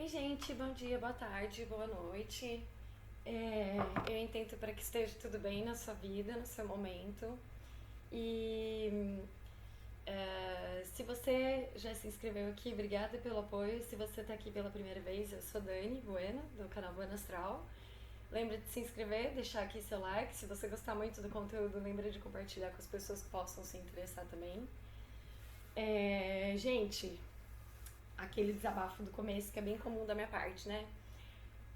Oi, gente, bom dia, boa tarde, boa noite. Eu intento para que esteja tudo bem na sua vida, no seu momento. E se você já se inscreveu aqui, obrigada pelo apoio. Se você está aqui pela primeira vez, eu sou Dani Bueno, do canal Bueno Astral. Lembra de se inscrever, deixar aqui seu like. Se você gostar muito do conteúdo, lembra de compartilhar com as pessoas que possam se interessar também. Gente, aquele desabafo do começo que é bem comum da minha parte, né?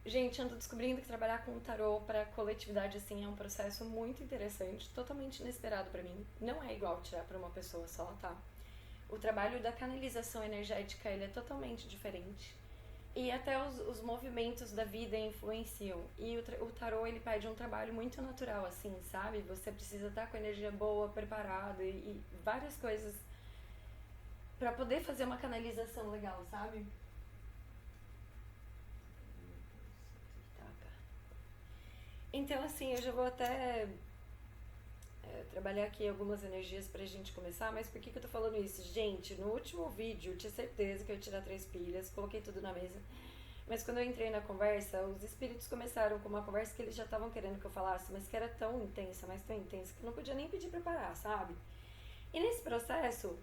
Gente, ando descobrindo que trabalhar com o tarô para coletividade assim é um processo muito interessante, totalmente inesperado para mim. Não é igual tirar para uma pessoa só, tá? O trabalho da canalização energética ele é totalmente diferente. E até os movimentos da vida influenciam. E o tarô ele pede um trabalho muito natural, assim, sabe? Você precisa estar com a energia boa, preparado e várias coisas para poder fazer uma canalização legal, sabe? Então, assim, eu já vou até trabalhar aqui algumas energias pra gente começar, mas por que eu tô falando isso? Gente, no último vídeo eu tinha certeza que eu ia tirar 3 pilhas, coloquei tudo na mesa, mas quando eu entrei na conversa, os espíritos começaram com uma conversa que eles já estavam querendo que eu falasse, mas que era tão intensa, mas tão intensa, que eu não podia nem pedir pra parar, sabe? E nesse processo...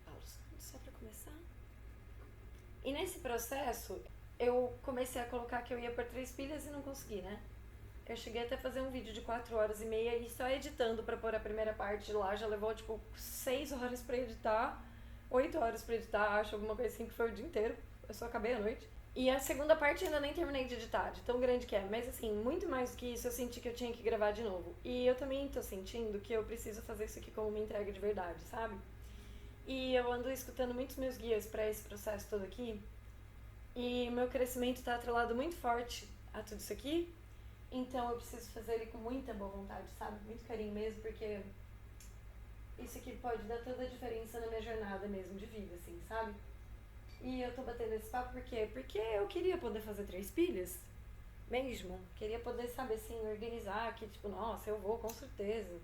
Paulo, só pra começar... E nesse processo, eu comecei a colocar que eu ia por 3 pilhas e não consegui, né? Eu cheguei até a fazer um vídeo de 4 horas e meia e só editando pra pôr a primeira parte lá já levou tipo 6 horas pra editar, 8 horas pra editar, acho, alguma coisa assim, que foi o dia inteiro. Eu só acabei à noite. E a segunda parte ainda nem terminei de editar, de tão grande que é. Mas assim, muito mais do que isso, eu senti que eu tinha que gravar de novo. E eu também tô sentindo que eu preciso fazer isso aqui como uma entrega de verdade, sabe? E eu ando escutando muitos meus guias pra esse processo todo aqui. E meu crescimento tá atrelado muito forte a tudo isso aqui. Então eu preciso fazer ele com muita boa vontade, sabe? Muito carinho mesmo, porque isso aqui pode dar toda a diferença na minha jornada mesmo de vida, assim, sabe? E eu tô batendo esse papo por quê? Porque eu queria poder fazer 3 pilhas, mesmo. Queria poder, sabe, assim, organizar que, tipo, nossa, eu vou com certeza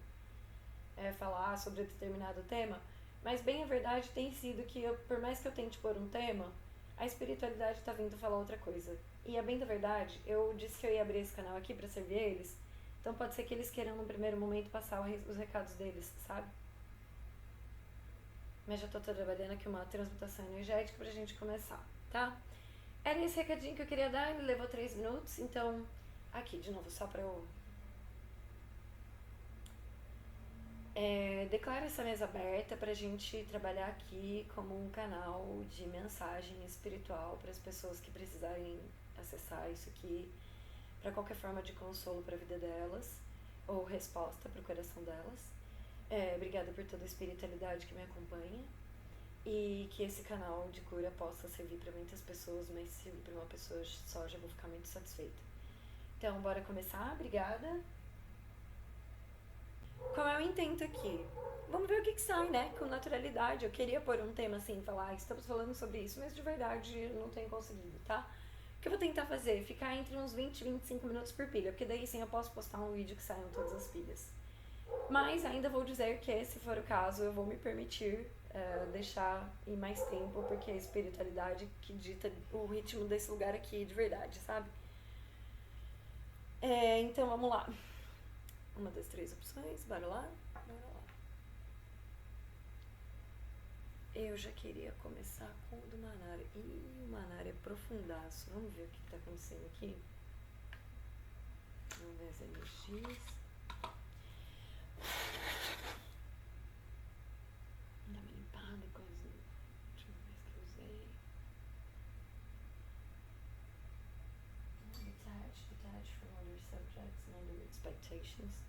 falar sobre determinado tema. Mas bem a verdade tem sido que, por mais que eu tente pôr um tema, a espiritualidade tá vindo falar outra coisa. E a bem da verdade, eu disse que eu ia abrir esse canal aqui pra servir eles, então pode ser que eles queiram no primeiro momento passar os recados deles, sabe? Mas já tô trabalhando aqui uma transmutação energética pra gente começar, tá? Era esse recadinho que eu queria dar, ele levou 3 minutos, então aqui de novo, só pra eu... declaro essa mesa aberta pra gente trabalhar aqui como um canal de mensagem espiritual para as pessoas que precisarem acessar isso aqui para qualquer forma de consolo para a vida delas ou resposta para o coração delas. Obrigada por toda a espiritualidade que me acompanha e que esse canal de cura possa servir para muitas pessoas, mas se servir para uma pessoa só já vou ficar muito satisfeita. Então, bora começar? Obrigada! Qual é o intento aqui? Vamos ver o que sai, né? Com naturalidade. Eu queria pôr um tema assim, falar, estamos falando sobre isso, mas de verdade eu não tenho conseguido, tá? O que eu vou tentar fazer? Ficar entre uns 20 e 25 minutos por pilha, porque daí sim eu posso postar um vídeo que saiam todas as pilhas. Mas ainda vou dizer que, se for o caso, eu vou me permitir deixar ir mais tempo, porque é a espiritualidade que dita o ritmo desse lugar aqui de verdade, sabe? Então vamos lá. Uma das 3 opções, bora lá? Bora lá. Eu já queria começar com o do Manara. Ih, o Manara é profundaço. Vamos ver o que tá acontecendo aqui. Vamos ver as energias. Dá uma limpada com as últimas vezes que eu usei. Detach from other subjects and other expectations.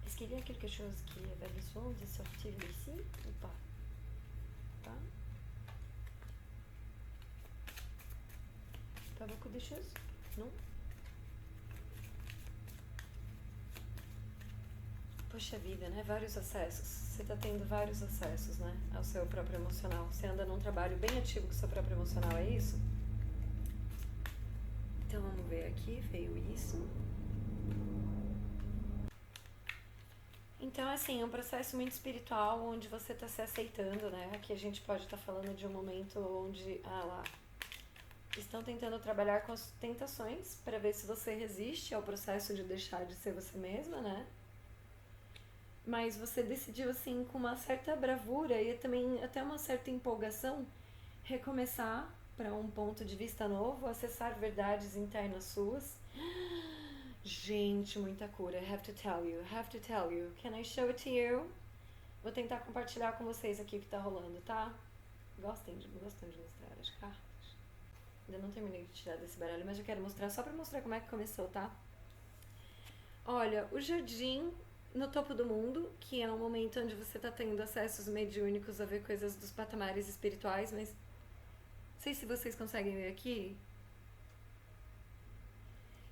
Est-ce qu'il y a quelque chose qui avait besoin de sortir ici ou pas? Pas? Pas beaucoup de choses? Non? Poxa vida, né? Vários acessos. Você tá tendo vários acessos, né? Ao seu próprio emocional. Você anda num trabalho bem ativo com o seu próprio emocional, é isso? Então vamos ver aqui, veio isso. Então, assim, é um processo muito espiritual onde você está se aceitando, né? Aqui a gente pode estar falando de um momento onde, lá, estão tentando trabalhar com as tentações para ver se você resiste ao processo de deixar de ser você mesma, né? Mas você decidiu, assim, com uma certa bravura e também até uma certa empolgação, recomeçar para um ponto de vista novo, acessar verdades internas suas. Gente, muita cura. Have to tell you, have to tell you. Can I show it to you? Vou tentar compartilhar com vocês aqui o que tá rolando, tá? Gostem de mostrar as cartas. Ainda não terminei de tirar desse baralho, mas eu quero mostrar só pra mostrar como é que começou, tá? Olha, o jardim no topo do mundo, que é um momento onde você tá tendo acessos mediúnicos a ver coisas dos patamares espirituais, mas não sei se vocês conseguem ver aqui.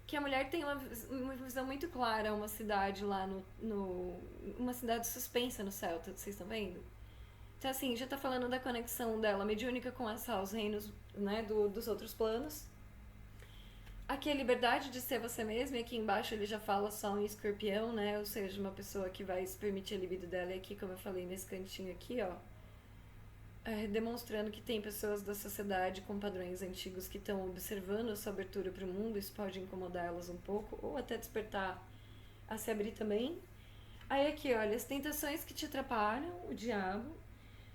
Que a mulher tem uma visão muito clara, uma cidade lá uma cidade suspensa no céu, vocês estão vendo? Então, assim, já tá falando da conexão dela mediúnica com os reinos, né, dos outros planos. Aqui é a liberdade de ser você mesmo, e aqui embaixo ele já fala só em escorpião, né, ou seja, uma pessoa que vai se permitir a libido dela. E aqui, como eu falei, nesse cantinho aqui, ó, demonstrando que tem pessoas da sociedade com padrões antigos que estão observando a sua abertura para o mundo. Isso pode incomodar elas um pouco, ou até despertar a se abrir também. Aí aqui, olha, as tentações que te atrapalham, o diabo,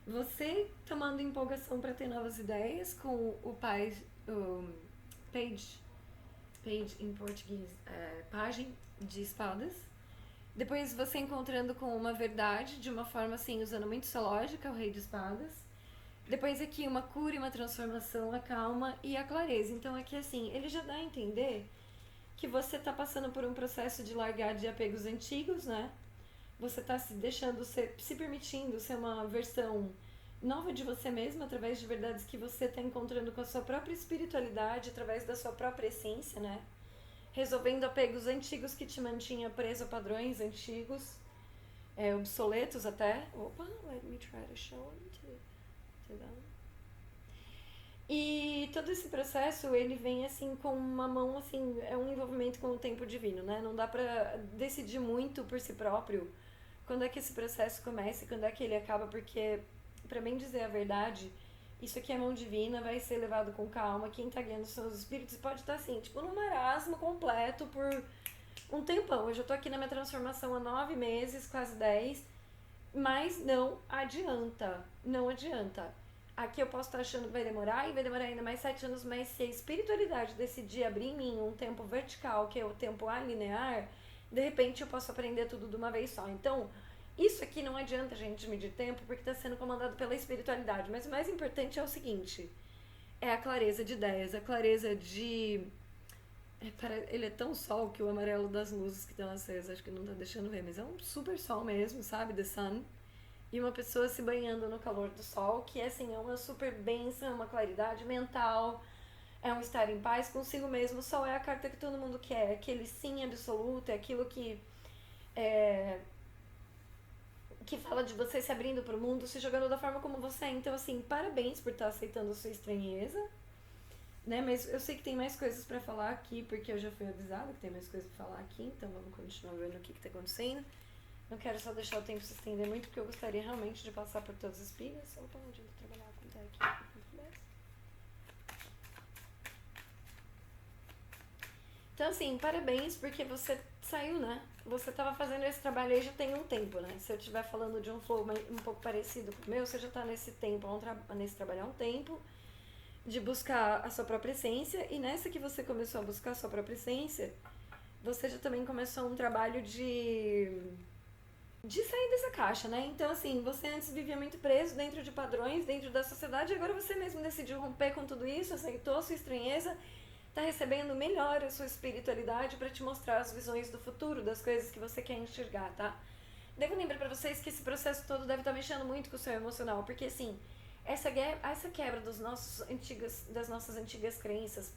você tomando empolgação para ter novas ideias com o page em português, pajem de espadas. Depois você encontrando com uma verdade de uma forma assim, usando muito sua lógica, o rei de espadas. Depois aqui uma cura e uma transformação, a calma e a clareza. Então aqui assim, ele já dá a entender que você tá passando por um processo de largar de apegos antigos, né? Você tá se deixando ser, se permitindo ser uma versão nova de você mesmo, através de verdades que você tá encontrando com a sua própria espiritualidade, através da sua própria essência, né? Resolvendo apegos antigos que te mantinha preso a padrões antigos, obsoletos até. Opa, let me try to show it to them. E todo esse processo, ele vem assim com uma mão, assim, é um envolvimento com o tempo divino, né? Não dá pra decidir muito por si próprio quando é que esse processo começa e quando é que ele acaba, porque, pra bem dizer a verdade, isso aqui é mão divina, vai ser levado com calma. Quem tá guiando são os espíritos, pode estar assim, tipo, num marasmo completo por um tempão. Eu já tô aqui na minha transformação há 9 meses, quase 10, mas não adianta, não adianta. Aqui eu posso estar achando que vai demorar, e vai demorar ainda mais 7 anos, mas se a espiritualidade decidir abrir em mim um tempo vertical, que é o tempo alinear, de repente eu posso aprender tudo de uma vez só. Então, isso aqui não adianta a gente medir tempo, porque está sendo comandado pela espiritualidade. Mas o mais importante é o seguinte, é a clareza de ideias, a clareza de... Ele é tão sol que o amarelo das luzes que estão acesas, acho que não tá deixando ver, mas é um super sol mesmo, sabe? The sun. E uma pessoa se banhando no calor do sol, que assim, é uma super bênção, uma claridade mental, é um estar em paz consigo mesmo. O sol é a carta que todo mundo quer, aquele sim absoluto, é aquilo que fala de você se abrindo pro mundo, se jogando da forma como você é. Então assim, parabéns por estar aceitando a sua estranheza, né? Mas eu sei que tem mais coisas pra falar aqui, porque eu já fui avisada que tem mais coisas pra falar aqui, então vamos continuar vendo o que tá acontecendo. Não quero só deixar o tempo se estender muito, porque eu gostaria realmente de passar por todas as pilhas. Opa, onde eu vou trabalhar com o aqui? Então, assim, parabéns, porque você saiu, né? Você tava fazendo esse trabalho aí já tem um tempo, né? Se eu estiver falando de um flow um pouco parecido com o meu, você já tá nesse tempo, nesse trabalho há um tempo, de buscar a sua própria essência. E nessa que você começou a buscar a sua própria essência, você já também começou um trabalho de sair dessa caixa, né? Então, assim, você antes vivia muito preso dentro de padrões, dentro da sociedade, e agora você mesmo decidiu romper com tudo isso, aceitou a sua estranheza, tá recebendo melhor a sua espiritualidade para te mostrar as visões do futuro, das coisas que você quer enxergar, tá? Devo lembrar pra vocês que esse processo todo deve estar mexendo muito com o seu emocional, porque, assim, essa quebra das nossas antigas crenças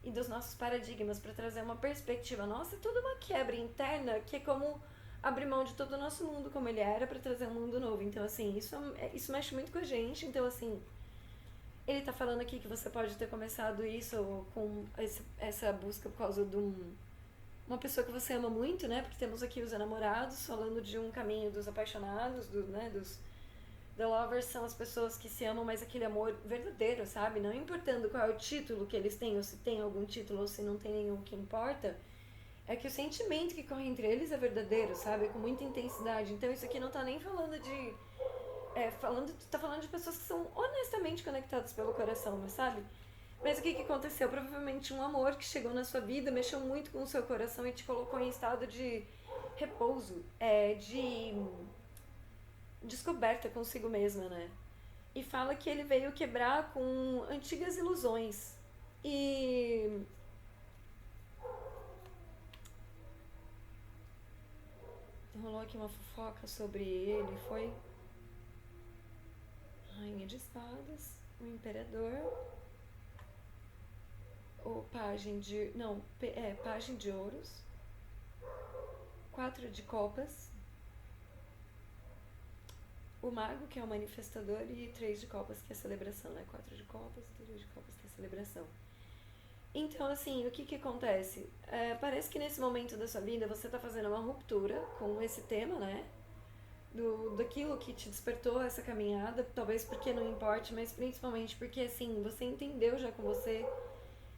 e dos nossos paradigmas para trazer uma perspectiva nossa, é toda uma quebra interna que é como abrir mão de todo o nosso mundo como ele era para trazer um mundo novo. Então, assim, isso mexe muito com a gente. Então, assim, ele tá falando aqui que você pode ter começado isso com essa busca por causa uma pessoa que você ama muito, né? Porque temos aqui os enamorados, falando de um caminho dos apaixonados, né? Dos The Lovers são as pessoas que se amam, mas aquele amor verdadeiro, sabe? Não importando qual é o título que eles têm, ou se tem algum título, ou se não tem nenhum, o que importa é que o sentimento que corre entre eles é verdadeiro, sabe? Com muita intensidade. Então isso aqui não tá nem falando de... tá falando de pessoas que são honestamente conectadas pelo coração, mas sabe? Mas o que aconteceu? Provavelmente um amor que chegou na sua vida, mexeu muito com o seu coração e te colocou em estado de repouso, de descoberta consigo mesma, né? E fala que ele veio quebrar com antigas ilusões. E rolou aqui uma fofoca sobre ele, foi Rainha de Espadas, o Imperador, o Pajem de... não, Pajem de Ouros, 4 de Copas, o Mago, que é o manifestador, e 3 de Copas, que é a celebração, né? 4 de Copas e 3 de Copas, que é a celebração. Então, assim, o que acontece? Parece que nesse momento da sua vida você tá fazendo uma ruptura com esse tema, né? Daquilo que te despertou essa caminhada, talvez porque não importe, mas principalmente porque, assim, você entendeu já com você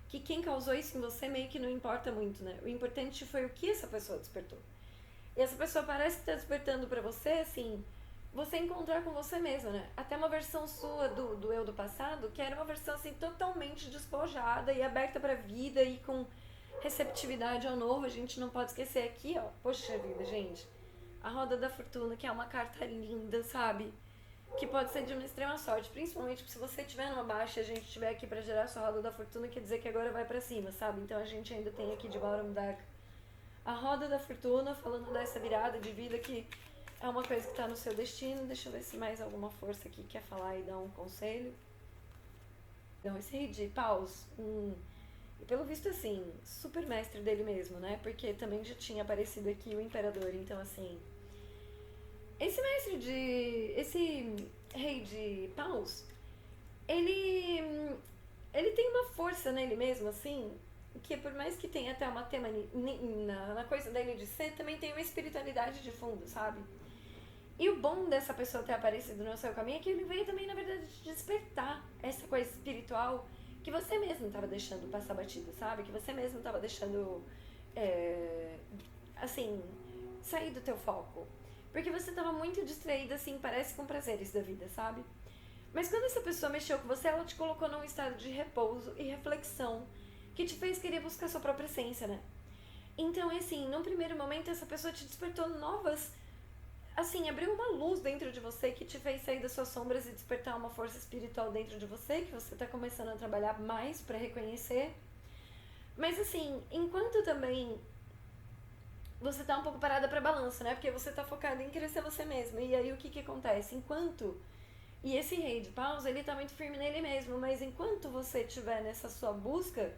que quem causou isso em você meio que não importa muito, né? O importante foi o que essa pessoa despertou. E essa pessoa parece que tá despertando pra você, assim, você encontrar com você mesma, né? Até uma versão sua do eu do passado, que era uma versão, assim, totalmente despojada e aberta pra vida e com receptividade ao novo. A gente não pode esquecer aqui, ó, poxa vida, gente, a Roda da Fortuna, que é uma carta linda, sabe? Que pode ser de uma extrema sorte, principalmente se você estiver numa baixa e a gente estiver aqui pra gerar sua Roda da Fortuna, quer dizer que agora vai pra cima, sabe? Então a gente ainda tem aqui de bottom deck a Roda da Fortuna, falando dessa virada de vida que é uma coisa que tá no seu destino. Deixa eu ver se mais alguma força aqui quer falar e dar um conselho. Então, esse Rei de Paus, e pelo visto, assim, super mestre dele mesmo, né? Porque também já tinha aparecido aqui o Imperador, então, assim... Esse Rei de Paus, ele tem uma força nele mesmo, assim, que por mais que tenha até uma tema na coisa dele de ser, também tem uma espiritualidade de fundo, sabe? E o bom dessa pessoa ter aparecido no seu caminho é que ele veio também, na verdade, te despertar essa coisa espiritual que você mesmo estava deixando passar batida, sabe? Que você mesmo estava deixando, assim, sair do teu foco. Porque você estava muito distraída, assim, parece com prazeres da vida, sabe? Mas quando essa pessoa mexeu com você, ela te colocou num estado de repouso e reflexão que te fez querer buscar sua própria essência, né? Então, assim, num primeiro momento, essa pessoa te despertou novas... Assim, abriu uma luz dentro de você que te fez sair das suas sombras e despertar uma força espiritual dentro de você, que você tá começando a trabalhar mais pra reconhecer. Mas, assim, enquanto também você tá um pouco parada pra balança, né? Porque você tá focada em crescer você mesma. E aí, o que acontece? E esse Rei de Paus, ele tá muito firme nele mesmo, mas enquanto você estiver nessa sua busca,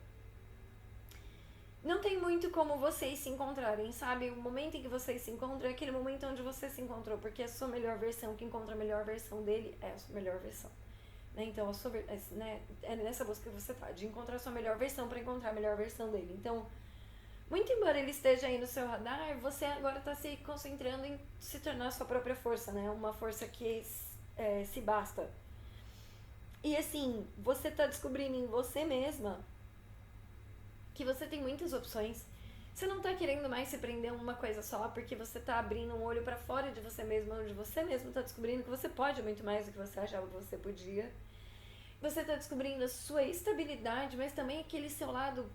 não tem muito como vocês se encontrarem, sabe? O momento em que vocês se encontram é aquele momento onde você se encontrou, porque a sua melhor versão, que encontra a melhor versão dele, é a sua melhor versão. Né? Então, é nessa busca que você tá, de encontrar a sua melhor versão para encontrar a melhor versão dele. Então, muito embora ele esteja aí no seu radar, você agora tá se concentrando em se tornar a sua própria força, né? Uma força que se basta. E assim, você tá descobrindo em você mesma que você tem muitas opções. Você não tá querendo mais se prender a uma coisa só, porque você tá abrindo um olho pra fora de você mesmo, onde você mesmo tá descobrindo que você pode muito mais do que você achava que você podia. Você tá descobrindo a sua estabilidade, mas também aquele seu lado...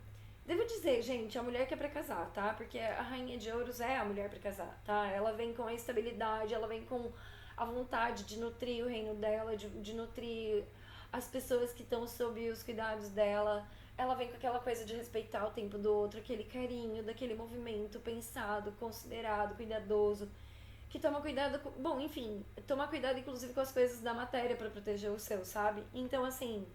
Devo dizer, gente, a mulher que é pra casar, tá? Porque a Rainha de Ouros é a mulher pra casar, tá? Ela vem com a estabilidade, ela vem com a vontade de nutrir o reino dela, de nutrir as pessoas que estão sob os cuidados dela. Ela vem com aquela coisa de respeitar o tempo do outro, aquele carinho, daquele movimento pensado, considerado, cuidadoso, que toma cuidado com... Bom, enfim, toma cuidado inclusive com as coisas da matéria pra proteger o seu, sabe? Então, assim...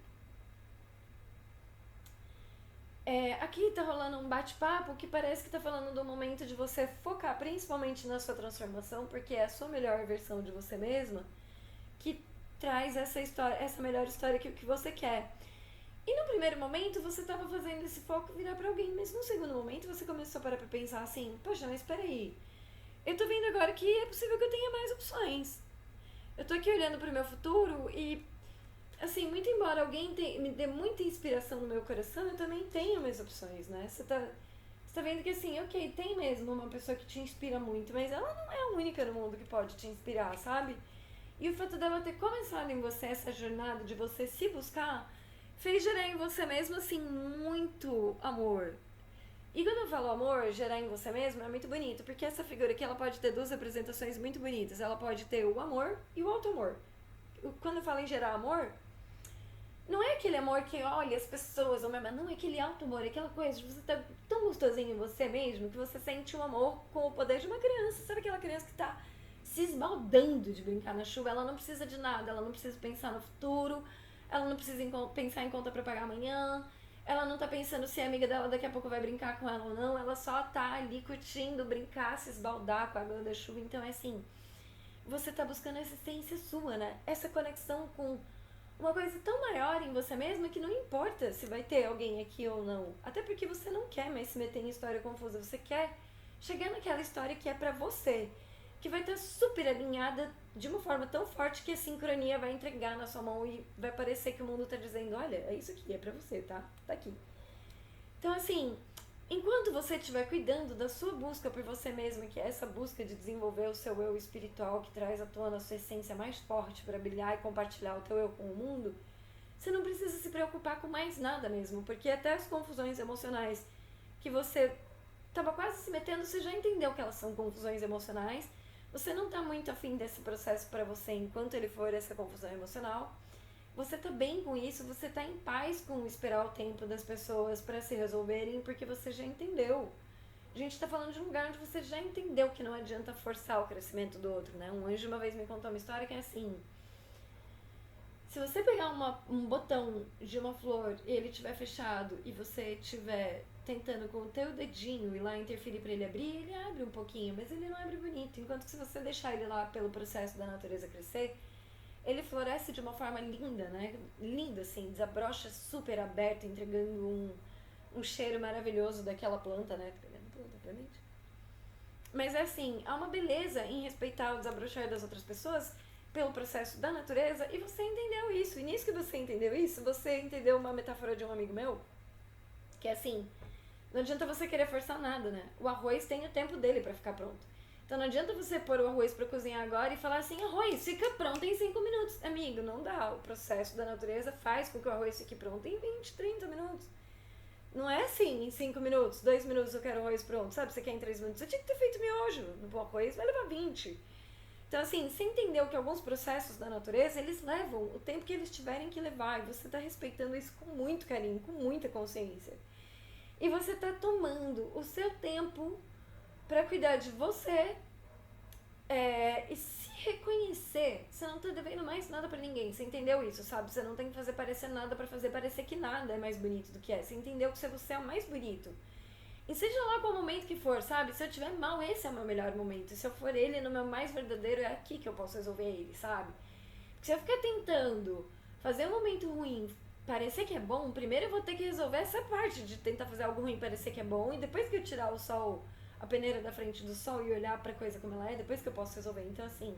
aqui tá rolando um bate-papo que parece que tá falando do momento de você focar principalmente na sua transformação, porque é a sua melhor versão de você mesma que traz essa melhor história que você quer. E no primeiro momento você tava fazendo esse foco virar pra alguém, mas no segundo momento você começou a parar pra pensar assim, poxa, mas peraí, eu tô vendo agora que é possível que eu tenha mais opções. Eu tô aqui olhando pro meu futuro e, assim, muito embora alguém me dê muita inspiração no meu coração, eu também tenho mais opções, né? Você tá vendo que, assim, ok, tem mesmo uma pessoa que te inspira muito, mas ela não é a única no mundo que pode te inspirar, sabe? E o fato dela ter começado em você essa jornada de você se buscar fez gerar em você mesmo, assim, muito amor. E quando eu falo amor, gerar em você mesmo, é muito bonito, porque essa figura aqui ela pode ter duas representações muito bonitas. Ela pode ter o amor e o auto-amor. Quando eu falo em gerar amor, não é aquele amor que olha as pessoas, ou mesmo, não é aquele auto-amor, é aquela coisa de você tá tão gostosinho em você mesmo que você sente um amor com o poder de uma criança. Sabe aquela criança que tá se esbaldando de brincar na chuva? Ela não precisa de nada, ela não precisa pensar no futuro, ela não precisa pensar em conta pra pagar amanhã, ela não tá pensando se a amiga dela daqui a pouco vai brincar com ela ou não, ela só tá ali curtindo, brincar, se esbaldar com a água da chuva. Então é assim, você tá buscando essa essência sua, né? Essa conexão com uma coisa tão maior em você mesma que não importa se vai ter alguém aqui ou não. Até porque você não quer mais se meter em história confusa, você quer chegar naquela história que é pra você, que vai estar super alinhada de uma forma tão forte que a sincronia vai entregar na sua mão e vai parecer que o mundo tá dizendo, olha, é isso aqui, é pra você, tá? Tá aqui. Então, assim, enquanto você estiver cuidando da sua busca por você mesma, que é essa busca de desenvolver o seu eu espiritual, que traz à tona a sua essência mais forte para brilhar e compartilhar o teu eu com o mundo, você não precisa se preocupar com mais nada mesmo, porque até as confusões emocionais que você estava quase se metendo, você já entendeu que elas são confusões emocionais. Você não está muito afim desse processo para você enquanto ele for essa confusão emocional. Você tá bem com isso, você tá em paz com esperar o tempo das pessoas para se resolverem, porque você já entendeu. A gente tá falando de um lugar onde você já entendeu que não adianta forçar o crescimento do outro, né? Um anjo uma vez me contou uma história que é assim: se você pegar um botão de uma flor e ele estiver fechado e você estiver tentando com o teu dedinho ir lá interferir para ele abrir, ele abre um pouquinho, mas ele não abre bonito. Enquanto que se você deixar ele lá pelo processo da natureza crescer, ele floresce de uma forma linda, né? Linda, assim, desabrocha super aberto, entregando um cheiro maravilhoso daquela planta, né? Tô pegando planta, obviamente. Mas é assim, há uma beleza em respeitar o desabrochar das outras pessoas pelo processo da natureza, e você entendeu isso. E nisso que você entendeu isso, você entendeu uma metáfora de um amigo meu, que é assim, não adianta você querer forçar nada, né? O arroz tem o tempo dele pra ficar pronto. Então não adianta você pôr o arroz pra cozinhar agora e falar assim, arroz, fica pronto em 5 minutos. Amigo, não dá. O processo da natureza faz com que o arroz fique pronto em 20, 30 minutos. Não é assim, em 5 minutos, 2 minutos eu quero o arroz pronto, sabe? Você quer em 3 minutos, você tinha que ter feito miojo. No arroz vai levar 20. Então, assim, você entendeu que alguns processos da natureza, eles levam o tempo que eles tiverem que levar. E você tá respeitando isso com muito carinho, com muita consciência. E você tá tomando o seu tempo pra cuidar de você e se reconhecer. Você não tá devendo mais nada pra ninguém. Você entendeu isso, sabe? Você não tem que fazer parecer nada pra fazer parecer que nada é mais bonito do que é. Você entendeu que você é o mais bonito. E seja lá qual momento que for, sabe? Se eu tiver mal, esse é o meu melhor momento. E se eu for ele no meu mais verdadeiro, é aqui que eu posso resolver ele, sabe? Porque se eu ficar tentando fazer um momento ruim parecer que é bom, primeiro eu vou ter que resolver essa parte de tentar fazer algo ruim parecer que é bom, e depois que eu tirar o sol, a peneira da frente do sol e olhar pra coisa como ela é, depois que eu posso resolver. Então, assim,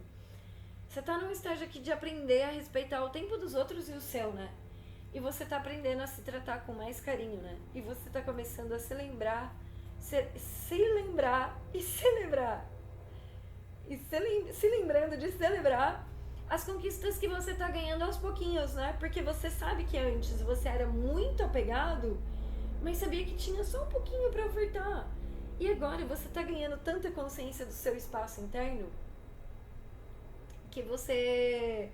você tá num estágio aqui de aprender a respeitar o tempo dos outros e o seu, né? E você tá aprendendo a se tratar com mais carinho, né? E você tá começando a se lembrar, se lembrar e celebrar. E se lembrando de celebrar as conquistas que você tá ganhando aos pouquinhos, né? Porque você sabe que antes você era muito apegado, mas sabia que tinha só um pouquinho pra ofertar. E agora você tá ganhando tanta consciência do seu espaço interno que você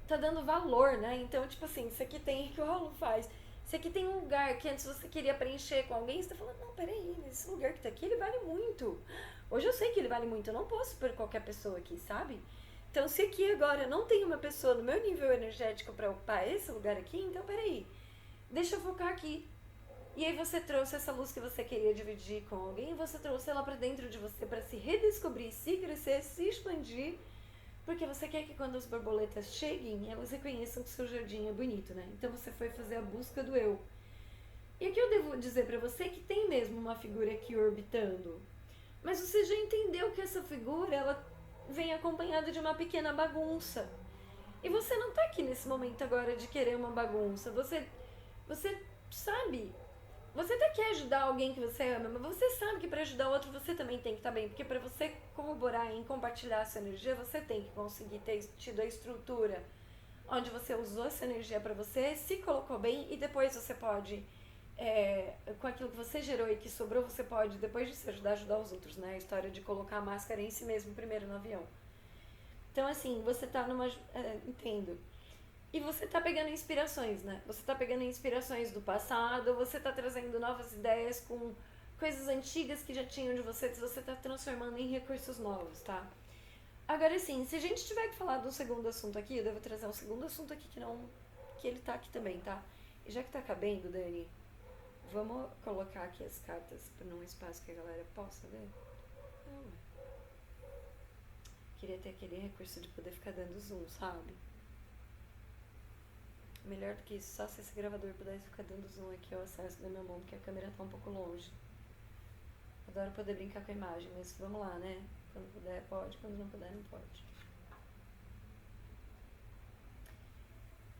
tá dando valor, né? Então, tipo assim, isso aqui tem, que o Raul faz, isso aqui tem um lugar que antes você queria preencher com alguém, você tá falando, não, peraí, esse lugar que tá aqui, ele vale muito. Hoje eu sei que ele vale muito, eu não posso pôr qualquer pessoa aqui, sabe? Então, se aqui agora não tem uma pessoa no meu nível energético pra ocupar esse lugar aqui, então peraí, deixa eu focar aqui. E aí você trouxe essa luz que você queria dividir com alguém, você trouxe ela pra dentro de você pra se redescobrir, se crescer, se expandir, Porque você quer que quando as borboletas cheguem, elas reconheçam que seu jardim é bonito, né? Então você foi fazer a busca do eu. E aqui eu devo dizer pra você que tem mesmo uma figura aqui orbitando. Mas você já entendeu que essa figura, ela vem acompanhada de uma pequena bagunça. E você não tá aqui nesse momento agora de querer uma bagunça. Você sabe. Você até quer ajudar alguém que você ama, mas você sabe que para ajudar o outro você também tem que estar bem. Porque para você corroborar em compartilhar essa energia, você tem que conseguir ter tido a estrutura onde você usou essa energia para você, se colocou bem e depois você pode, com aquilo que você gerou e que sobrou, você pode, depois de se ajudar, ajudar os outros, né? A história de colocar a máscara em si mesmo primeiro no avião. Então, assim, você tá numa. Entendo. E você tá pegando inspirações, né? Você tá pegando inspirações do passado, você tá trazendo novas ideias com coisas antigas que já tinham de você tá transformando em recursos novos, tá? Agora, assim, se a gente tiver que falar de um segundo assunto aqui, eu devo trazer um segundo assunto aqui que não. Que ele tá aqui também, tá? E já que tá cabendo, Dani, vamos colocar aqui as cartas num espaço que a galera possa ver? Não, queria ter aquele recurso de poder ficar dando zoom, sabe? Melhor do que isso, só se esse gravador pudesse ficar dando zoom aqui ao acesso da minha mão, porque a câmera tá um pouco longe. Adoro poder brincar com a imagem, mas vamos lá, né? Quando puder, pode. Quando não puder, não pode.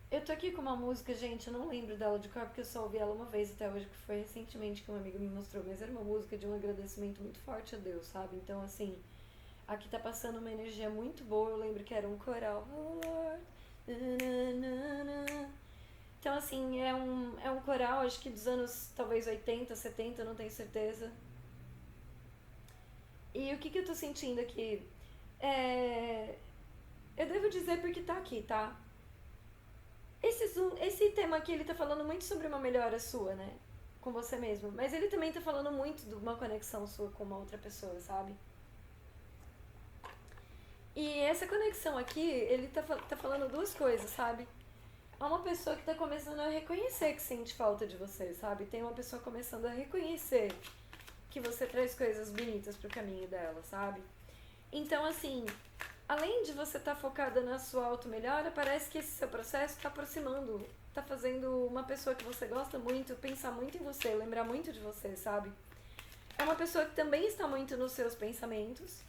Eu tô aqui com uma música, gente, eu não lembro dela de cor, porque eu só ouvi ela uma vez até hoje, que foi recentemente que um amigo me mostrou, mas era uma música de um agradecimento muito forte a Deus, sabe? Então, assim, aqui tá passando uma energia muito boa, eu lembro que era um coral. Oh, Lord. Então, assim, é um coral, acho que dos anos talvez 80, 70, não tenho certeza. E o que eu tô sentindo aqui? Eu devo dizer porque tá aqui, tá? Esse tema aqui, ele tá falando muito sobre uma melhora sua, né? Com você mesmo. Mas ele também tá falando muito de uma conexão sua com uma outra pessoa, sabe? E essa conexão aqui, ele tá falando duas coisas, sabe? Há uma pessoa que tá começando a reconhecer que sente falta de você, sabe? Tem uma pessoa começando a reconhecer que você traz coisas bonitas pro caminho dela, sabe? Então, assim, além de você estar focada na sua auto-melhora, parece que esse seu processo está aproximando, tá fazendo uma pessoa que você gosta muito pensar muito em você, lembrar muito de você, sabe? É uma pessoa que também está muito nos seus pensamentos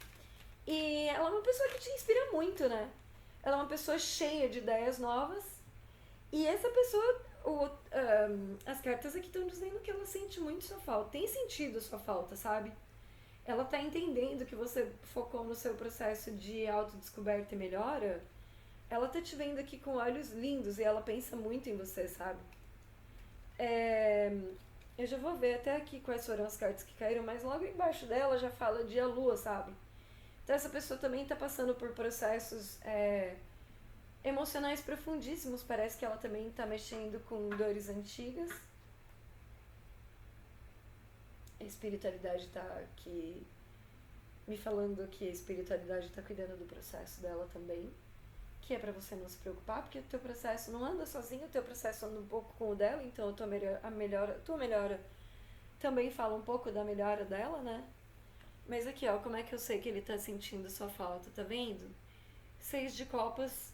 e ela é uma pessoa que te inspira muito, né? Ela é uma pessoa cheia de ideias novas e essa pessoa, as cartas aqui estão dizendo que ela sente muito sua falta, tem sentido sua falta, sabe? Ela tá entendendo que você focou no seu processo de autodescoberta e melhora, ela tá te vendo aqui com olhos lindos e ela pensa muito em você, sabe? Eu já vou ver até aqui quais foram as cartas que caíram, mas logo embaixo dela já fala de a lua, sabe? Então essa pessoa também tá passando por processos emocionais profundíssimos, parece que ela também tá mexendo com dores antigas. A espiritualidade tá aqui me falando que a espiritualidade tá cuidando do processo dela também, que é pra você não se preocupar, porque o teu processo não anda sozinho, o teu processo anda um pouco com o dela, então a tua melhora também fala um pouco da melhora dela, né? Mas aqui, ó, como é que eu sei que ele tá sentindo sua falta, tá vendo? 6 de copas,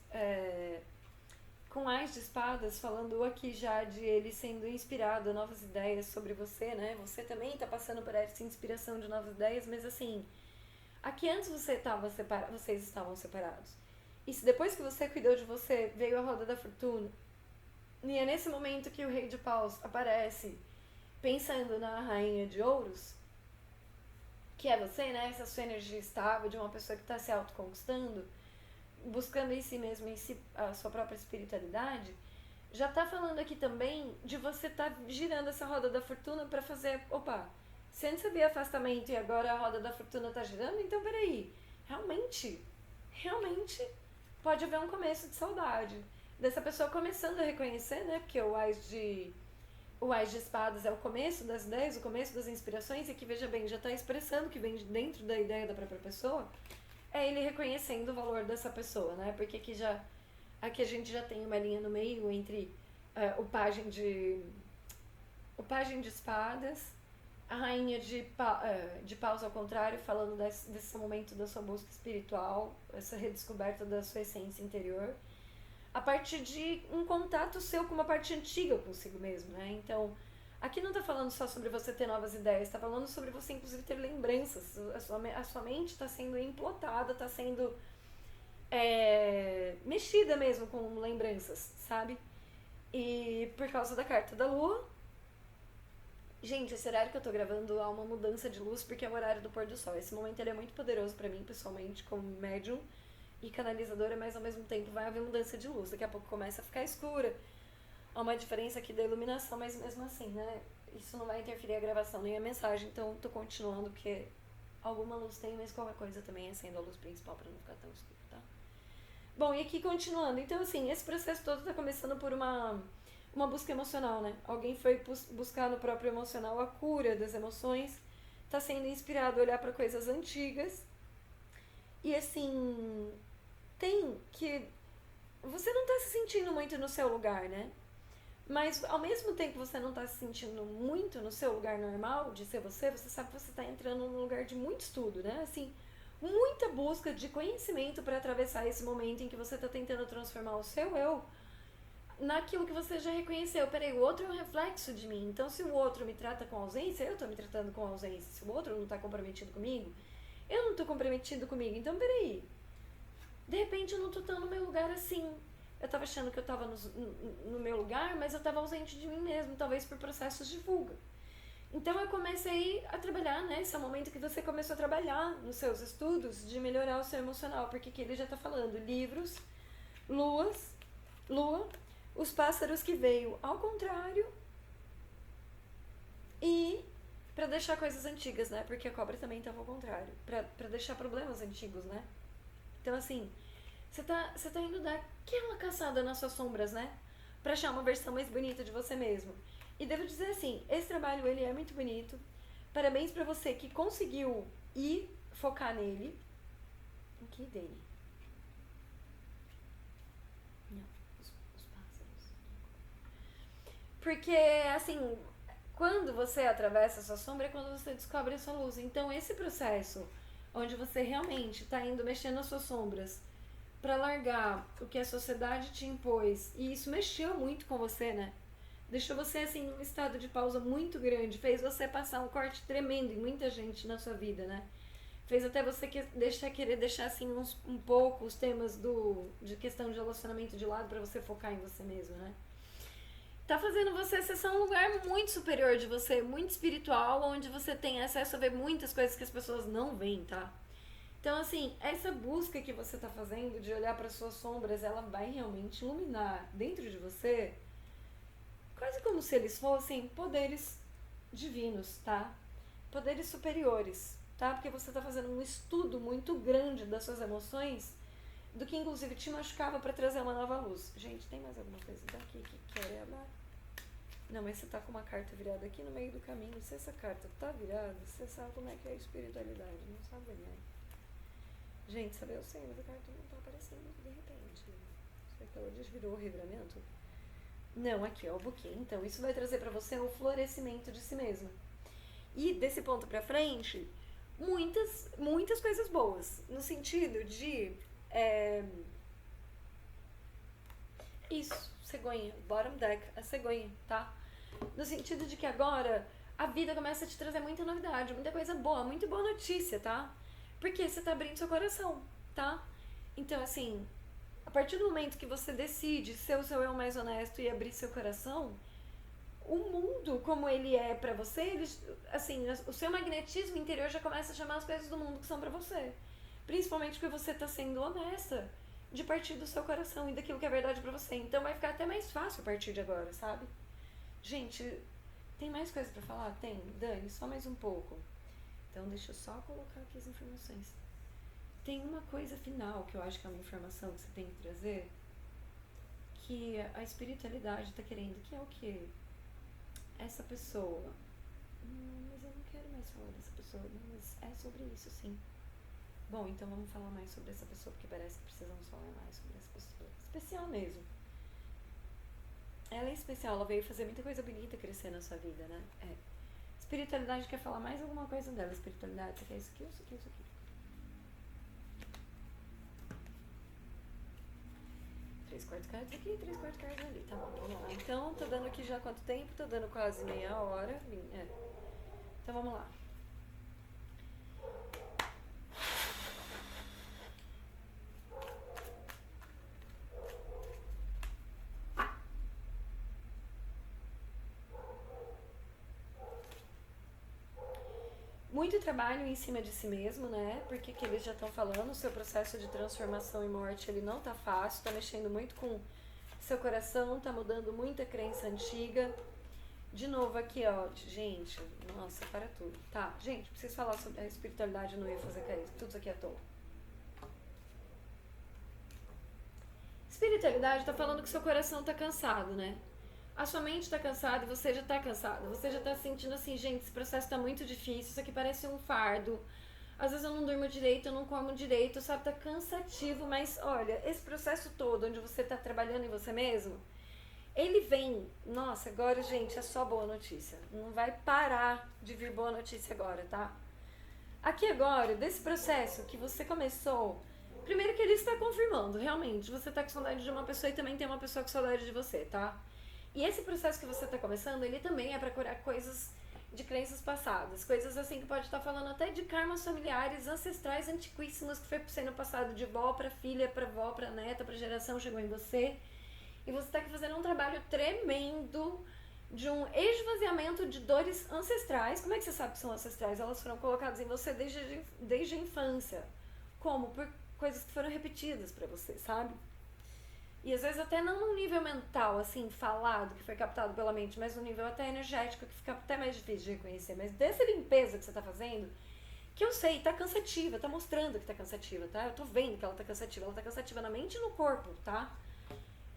com Ás de espadas, falando aqui já de ele sendo inspirado a novas ideias sobre você, né? Você também tá passando por essa inspiração de novas ideias, mas assim, aqui antes vocês estavam separados. E se depois que você cuidou de você, veio a roda da fortuna, e é nesse momento que o rei de paus aparece pensando na rainha de ouros, que é você, né? Essa sua energia estável de uma pessoa que está se autoconquistando, buscando em si mesmo, em si, a sua própria espiritualidade, já tá falando aqui também de você tá girando essa roda da fortuna para fazer, opa, se antes havia afastamento e agora a roda da fortuna tá girando, então peraí, realmente pode haver um começo de saudade dessa pessoa começando a reconhecer, né, porque o Ás de espadas é o começo das ideias, o começo das inspirações, e que, veja bem, já tá expressando que vem de dentro da ideia da própria pessoa, é ele reconhecendo o valor dessa pessoa, né? Porque aqui a gente já tem uma linha no meio entre o pajem de espadas a rainha de paus ao contrário, falando desse momento da sua busca espiritual, essa redescoberta da sua essência interior, a partir de um contato seu com uma parte antiga consigo mesmo, né? Então, aqui não tá falando só sobre você ter novas ideias, tá falando sobre você, inclusive, ter lembranças. A sua mente tá sendo implotada, tá sendo mexida mesmo com lembranças, sabe? E por causa da carta da lua, gente, esse horário que eu tô gravando há uma mudança de luz porque é o horário do pôr do sol. Esse momento ele é muito poderoso pra mim, pessoalmente, como médium e canalizadora, mas ao mesmo tempo vai haver mudança de luz. Daqui a pouco começa a ficar escura. Há uma diferença aqui da iluminação, mas mesmo assim, né? Isso não vai interferir a gravação nem a mensagem, então tô continuando porque alguma luz tem, mas qualquer coisa também acendo a luz principal pra não ficar tão escuro, tá? Bom, e aqui continuando. Então, assim, esse processo todo tá começando por uma busca emocional, né? Alguém foi buscar no próprio emocional a cura das emoções, tá sendo inspirado a olhar para coisas antigas. E assim, tem que. Você não tá se sentindo muito no seu lugar, né? Mas ao mesmo tempo que você não tá se sentindo muito no seu lugar normal de ser você, você sabe que você tá entrando num lugar de muito estudo, né? Assim, muita busca de conhecimento para atravessar esse momento em que você tá tentando transformar o seu eu naquilo que você já reconheceu. Peraí, o outro é um reflexo de mim. Então, se o outro me trata com ausência, eu tô me tratando com ausência. Se o outro não tá comprometido comigo, eu não tô comprometido comigo. Então, peraí. De repente, eu não tô tão no meu lugar assim. Eu tava achando que eu tava no meu lugar, mas eu tava ausente de mim mesmo, talvez por processos de fuga. Então, eu comecei a trabalhar, né? Esse é o momento que você começou a trabalhar nos seus estudos de melhorar o seu emocional, porque aqui ele já tá falando livros, lua, os pássaros que veio ao contrário e pra deixar coisas antigas, né? Porque a cobra também tava ao contrário, pra deixar problemas antigos, né? Então, assim, você tá indo dar aquela caçada nas suas sombras, né? Pra achar uma versão mais bonita de você mesmo. E devo dizer assim, esse trabalho, ele é muito bonito. Parabéns pra você que conseguiu ir focar nele. Aqui dele. Não, os pássaros. Porque, assim, quando você atravessa a sua sombra é quando você descobre a sua luz. Então, esse processo onde você realmente está indo mexendo nas suas sombras para largar o que a sociedade te impôs, e isso mexeu muito com você, né? Deixou você, assim, num estado de pausa muito grande, fez você passar um corte tremendo em muita gente na sua vida, né? Fez até você querer deixar, assim, um pouco os temas de questão de relacionamento de lado para você focar em você mesmo, né? Tá fazendo você acessar um lugar muito superior de você, muito espiritual, onde você tem acesso a ver muitas coisas que as pessoas não veem, tá? Então, assim, essa busca que você tá fazendo de olhar para suas sombras, ela vai realmente iluminar dentro de você, quase como se eles fossem poderes divinos, tá? Poderes superiores, tá? Porque você tá fazendo um estudo muito grande das suas emoções, do que inclusive te machucava para trazer uma nova luz. Gente, tem mais alguma coisa daqui que quer amar? Não, mas você tá com uma carta virada aqui no meio do caminho. Se essa carta tá virada, você sabe como é que é a espiritualidade, não sabe, né? Gente, sabe, eu sei, mas a carta não tá aparecendo de repente. Será que ela desvirou o reviramento? Não, aqui, ó, o buquê. Então, isso vai trazer pra você o florescimento de si mesma. E desse ponto pra frente, muitas coisas boas. No sentido de... Isso, cegonha, bottom deck, a cegonha, tá? No sentido de que agora a vida começa a te trazer muita novidade, muita coisa boa, muito boa notícia, tá? Porque você tá abrindo seu coração, tá? Então, assim, a partir do momento que você decide ser o seu eu mais honesto e abrir seu coração, o mundo como ele é pra você, assim, o seu magnetismo interior já começa a chamar as coisas do mundo que são pra você. Principalmente porque você tá sendo honesta de partir do seu coração e daquilo que é verdade pra você. Então vai ficar até mais fácil a partir de agora, sabe? Gente, tem mais coisa pra falar? Tem? Dani, só mais um pouco. Então deixa eu só colocar aqui as informações. Tem uma coisa final que eu acho que é uma informação que você tem que trazer, que a espiritualidade tá querendo, que é o quê? Essa pessoa. Mas eu não quero mais falar dessa pessoa, não, mas é sobre isso, sim. Bom, então vamos falar mais sobre essa pessoa, porque parece que precisamos falar mais sobre essa pessoa. Especial mesmo. Ela é especial, ela veio fazer muita coisa bonita crescer na sua vida, né? Espiritualidade quer falar mais alguma coisa dela. Espiritualidade, você quer isso aqui ou isso aqui, isso aqui? 3/4 cards aqui, 3/4 cards ali. Tá bom, vamos lá. Então, tô dando aqui já quanto tempo? Tô dando quase meia hora. Então, vamos lá. Muito trabalho em cima de si mesmo, né? Porque que eles já estão falando, o seu processo de transformação e morte, ele não tá fácil, tá mexendo muito com seu coração, tá mudando muita crença antiga. De novo aqui, ó, gente, nossa, para tudo. Tá, gente, preciso falar sobre a espiritualidade, eu não ia fazer cair tudo isso aqui à toa. Espiritualidade tá falando que seu coração tá cansado, né? A sua mente tá cansada e você já tá cansado. Você já tá sentindo assim, gente, esse processo tá muito difícil, isso aqui parece um fardo. Às vezes eu não durmo direito, eu não como direito, sabe? Tá cansativo, mas olha, esse processo todo onde você tá trabalhando em você mesmo, ele vem, nossa, agora, gente, é só boa notícia. Não vai parar de vir boa notícia agora, tá? Aqui agora, desse processo que você começou, primeiro que ele está confirmando, realmente, você tá com saudade de uma pessoa e também tem uma pessoa com saudade de você, tá? E esse processo que você está começando, ele também é para curar coisas de crenças passadas. Coisas assim que pode estar falando até de karmas familiares, ancestrais, antiquíssimos, que foi sendo passado de vó para filha, para vó, para neta, para geração, chegou em você. E você está aqui fazendo um trabalho tremendo de um esvaziamento de dores ancestrais. Como é que você sabe que são ancestrais? Elas foram colocadas em você desde a infância. Como? Por coisas que foram repetidas para você, sabe? E às vezes até não no nível mental, assim, falado, que foi captado pela mente, mas no nível até energético, que fica até mais difícil de reconhecer. Mas dessa limpeza que você tá fazendo, que eu sei, tá cansativa, tá mostrando que tá cansativa, tá? Eu tô vendo que ela tá cansativa na mente e no corpo, tá?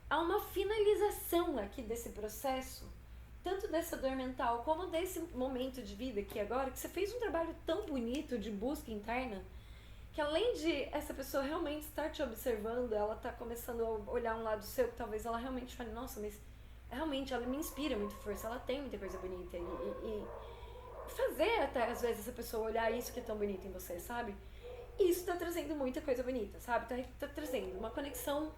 Há uma finalização aqui desse processo, tanto dessa dor mental, como desse momento de vida aqui agora, que você fez um trabalho tão bonito de busca interna, que além de essa pessoa realmente estar te observando, ela tá começando a olhar um lado seu, que talvez ela realmente fale, nossa, mas realmente ela me inspira muita força, ela tem muita coisa bonita. E fazer até às vezes essa pessoa olhar isso que é tão bonito em você, sabe? E isso tá trazendo muita coisa bonita, sabe? Tá trazendo uma conexão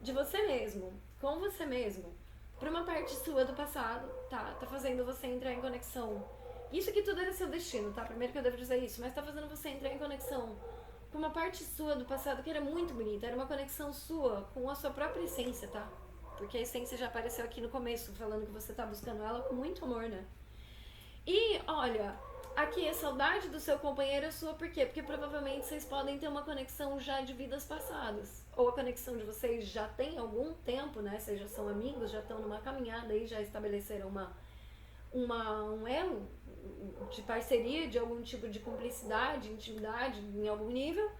de você mesmo, com você mesmo, pra uma parte sua do passado, tá? Tá fazendo você entrar em conexão. Isso aqui tudo era seu destino, tá? Primeiro que eu devo dizer isso, mas tá fazendo você entrar em conexão com uma parte sua do passado que era muito bonita, era uma conexão sua com a sua própria essência, tá? Porque a essência já apareceu aqui no começo, falando que você tá buscando ela com muito amor, né? E, olha, aqui a saudade do seu companheiro é sua, por quê? Porque provavelmente vocês podem ter uma conexão já de vidas passadas. Ou a conexão de vocês já tem algum tempo, né? Vocês já são amigos, já estão numa caminhada aí, já estabeleceram um elo de parceria, de algum tipo de cumplicidade, intimidade, em algum nível.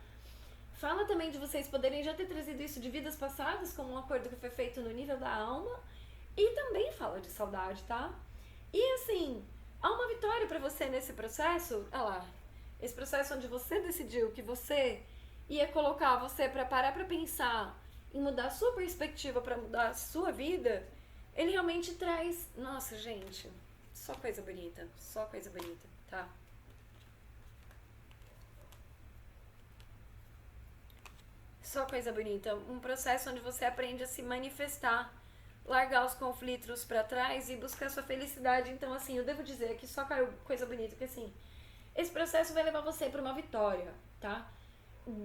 Fala também de vocês poderem já ter trazido isso de vidas passadas, como um acordo que foi feito no nível da alma. E também fala de saudade, tá? E assim, há uma vitória pra você nesse processo. Olha lá, esse processo onde você decidiu que você ia colocar você pra parar pra pensar em mudar a sua perspectiva, pra mudar a sua vida, ele realmente traz, nossa, gente, só coisa bonita, tá? Só coisa bonita. Um processo onde você aprende a se manifestar, largar os conflitos pra trás e buscar sua felicidade. Então, assim, eu devo dizer que só caiu coisa bonita, porque assim, esse processo vai levar você pra uma vitória, tá?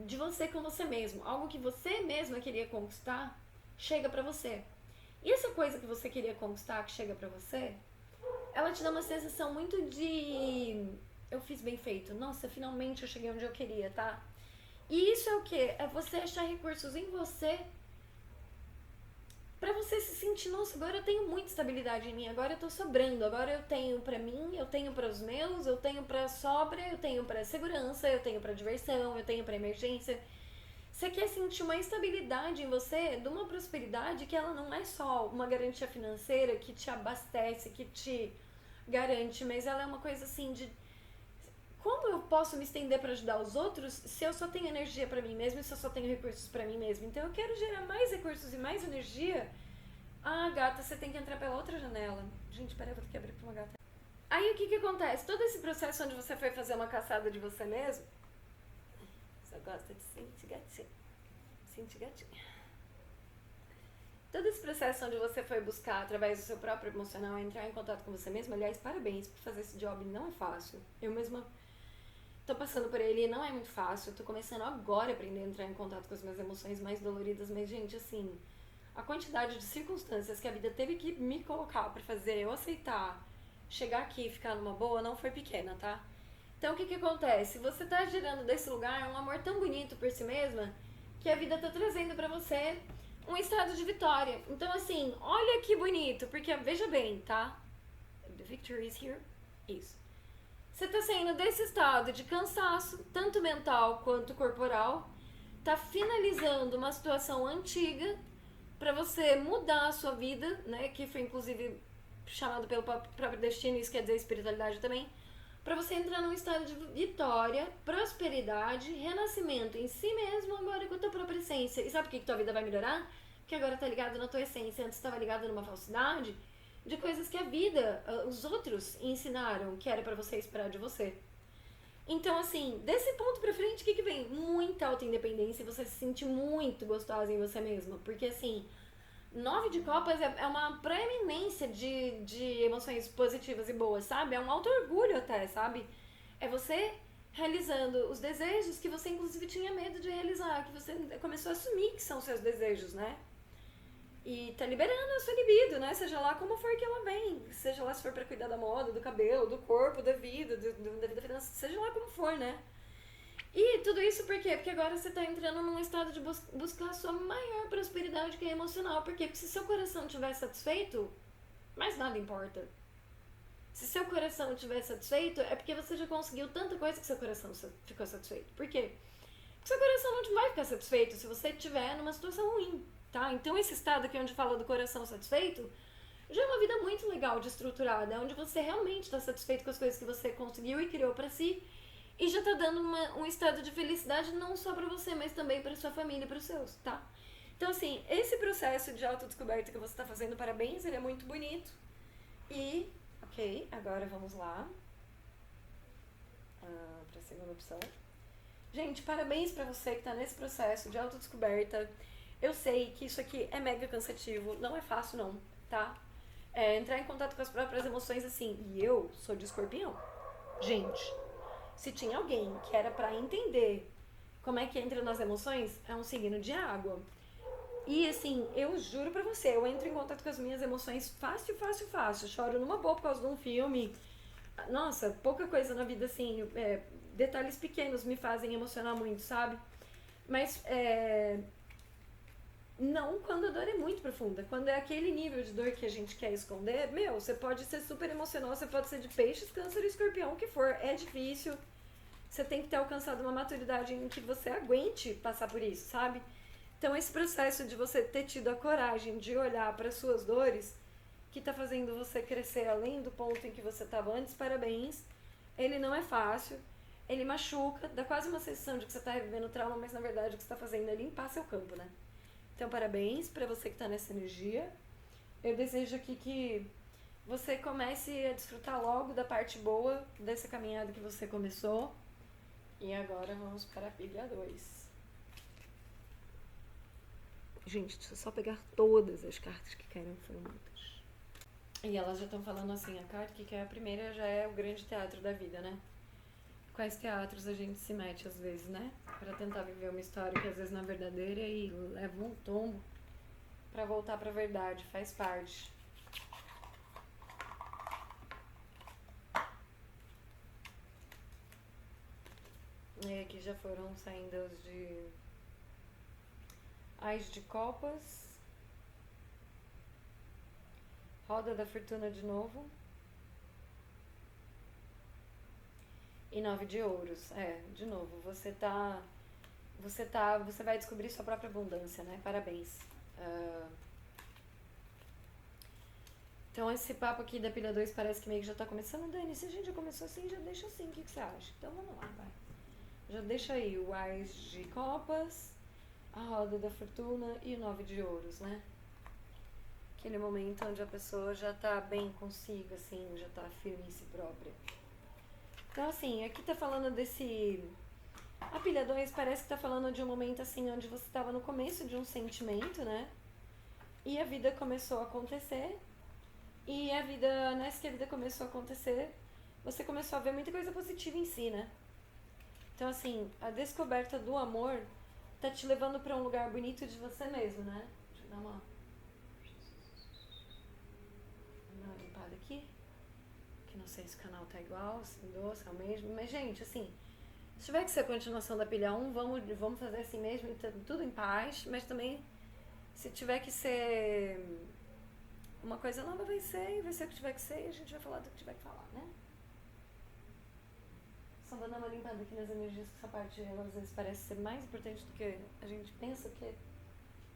De você com você mesmo. Algo que você mesma queria conquistar, chega pra você. E essa coisa que você queria conquistar, que chega pra você, ela te dá uma sensação muito de eu fiz bem feito, nossa, finalmente eu cheguei onde eu queria, tá? E isso é o que? É você achar recursos em você pra você se sentir, nossa, agora eu tenho muita estabilidade em mim, agora eu tô sobrando, agora eu tenho pra mim, eu tenho pros meus, eu tenho pra sobra, eu tenho pra segurança, eu tenho pra diversão, eu tenho pra emergência. Você quer sentir uma estabilidade em você, de uma prosperidade que ela não é só uma garantia financeira que te abastece, que te garante, mas ela é uma coisa assim de como eu posso me estender para ajudar os outros se eu só tenho energia para mim mesmo e se eu só tenho recursos para mim mesmo. Então eu quero gerar mais recursos e mais energia. Ah, gata, você tem que entrar pela outra janela. Gente, peraí, eu vou ter que abrir pra uma gata. Aí o que acontece? Todo esse processo onde você foi fazer uma caçada de você mesmo, só gosta de sentir gatinho. Sentir gatinho. Todo esse processo onde você foi buscar, através do seu próprio emocional, entrar em contato com você mesmo, aliás, parabéns por fazer esse job, não é fácil. Eu mesma tô passando por ele e não é muito fácil. Eu tô começando agora a aprender a entrar em contato com as minhas emoções mais doloridas, mas, gente, assim, a quantidade de circunstâncias que a vida teve que me colocar pra fazer eu aceitar, chegar aqui e ficar numa boa, não foi pequena, tá? Então, o que acontece? Você tá gerando desse lugar um amor tão bonito por si mesma que a vida tá trazendo pra você um estado de vitória. Então, assim, olha que bonito, porque, veja bem, tá? The victory is here. Isso. Você tá saindo desse estado de cansaço, tanto mental quanto corporal, tá finalizando uma situação antiga pra você mudar a sua vida, né? Que foi, inclusive, chamado pelo próprio destino, isso quer dizer espiritualidade também, pra você entrar num estado de vitória, prosperidade, renascimento em si mesmo, agora com a tua própria essência. E sabe por que tua vida vai melhorar? Porque agora tá ligado na tua essência. Antes estava ligado numa falsidade de coisas que a vida, os outros ensinaram que era pra você esperar de você. Então, assim, desse ponto pra frente, o que vem? Muita autoindependência e você se sente muito gostosa em você mesma. Porque, assim, 9 de copas é uma preeminência de emoções positivas e boas, sabe? É um auto-orgulho até, sabe? É você realizando os desejos que você, inclusive, tinha medo de realizar, que você começou a assumir que são seus desejos, né? E tá liberando a sua libido, né? Seja lá como for que ela vem. Seja lá se for pra cuidar da moda, do cabelo, do corpo, da vida, da vida financeira, seja lá como for, né? E tudo isso por quê? Porque agora você tá entrando num estado de buscar a sua maior prosperidade, que é emocional. Por quê? Porque se seu coração estiver satisfeito, mais nada importa. Se seu coração estiver satisfeito, é porque você já conseguiu tanta coisa que seu coração ficou satisfeito. Por quê? Porque seu coração não vai ficar satisfeito se você estiver numa situação ruim, tá? Então esse estado aqui onde fala do coração satisfeito, já é uma vida muito legal de estruturada, onde você realmente está satisfeito com as coisas que você conseguiu e criou pra si, e já tá dando um estado de felicidade não só pra você, mas também pra sua família e pros seus, tá? Então, assim, esse processo de autodescoberta que você tá fazendo, parabéns, ele é muito bonito. E, ok, agora vamos lá pra segunda opção. Gente, parabéns pra você que tá nesse processo de autodescoberta. Eu sei que isso aqui é mega cansativo, não é fácil não, tá? Entrar em contato com as próprias emoções, assim, e eu sou de escorpião. Gente, se tinha alguém que era pra entender como é que entra nas emoções, é um signo de água. E assim, eu juro pra você, eu entro em contato com as minhas emoções fácil, fácil, fácil. Choro numa boa por causa de um filme. Nossa, pouca coisa na vida, assim, detalhes pequenos me fazem emocionar muito, sabe? Mas, não quando a dor é muito profunda. Quando é aquele nível de dor que a gente quer esconder, meu, você pode ser super emocional, você pode ser de peixes, câncer e escorpião, o que for. É difícil. Você tem que ter alcançado uma maturidade em que você aguente passar por isso, sabe? Então esse processo de você ter tido a coragem de olhar para suas dores, que tá fazendo você crescer além do ponto em que você estava antes, parabéns. Ele não é fácil, ele machuca, dá quase uma sensação de que você tá revivendo trauma, mas na verdade o que você tá fazendo é limpar seu campo, né? Então parabéns para você que tá nessa energia. Eu desejo aqui que você comece a desfrutar logo da parte boa dessa caminhada que você começou. E agora vamos para a pilha 2. Gente, deixa eu só pegar todas as cartas que caíram, foram muitas. E elas já estão falando assim, a carta que é a primeira já é o grande teatro da vida, né? Quais teatros a gente se mete às vezes, né? Pra tentar viver uma história que às vezes não é verdadeira e leva um tombo pra voltar pra verdade, faz parte. E aqui já foram saindo os de Ás de Copas, Roda da Fortuna de novo e 9 de Ouros. De novo, você vai descobrir sua própria abundância, né? Parabéns. Então esse papo aqui da pilha 2 parece que meio que já tá começando. Dani, se a gente já começou assim, já deixa assim, o que você acha? Então vamos lá, vai. Já deixa aí o Ás de Copas, a Roda da Fortuna e o 9 de Ouros, né? aquele momento onde a pessoa já tá bem consigo, assim, já tá firme em si própria. Então, assim, aqui tá falando desse... A pilha 2 parece que tá falando de um momento, assim, onde você tava no começo de um sentimento, né? E a vida começou a acontecer. E a vida, nessa que a vida começou a acontecer, você começou a ver muita coisa positiva em si, né? Então, assim, a descoberta do amor tá te levando pra um lugar bonito de você mesmo, né? Deixa eu dar uma limpada aqui. Que não sei se o canal tá igual, se mudou, se é o mesmo. Mas, gente, assim, se tiver que ser a continuação da pilha 1, vamos fazer assim mesmo, tudo em paz. Mas também, se tiver que ser uma coisa nova, vai ser o que tiver que ser e a gente vai falar do que tiver que falar, né? Só vou dar uma limpada aqui nas energias, que essa parte, ela, às vezes, parece ser mais importante do que a gente pensa, porque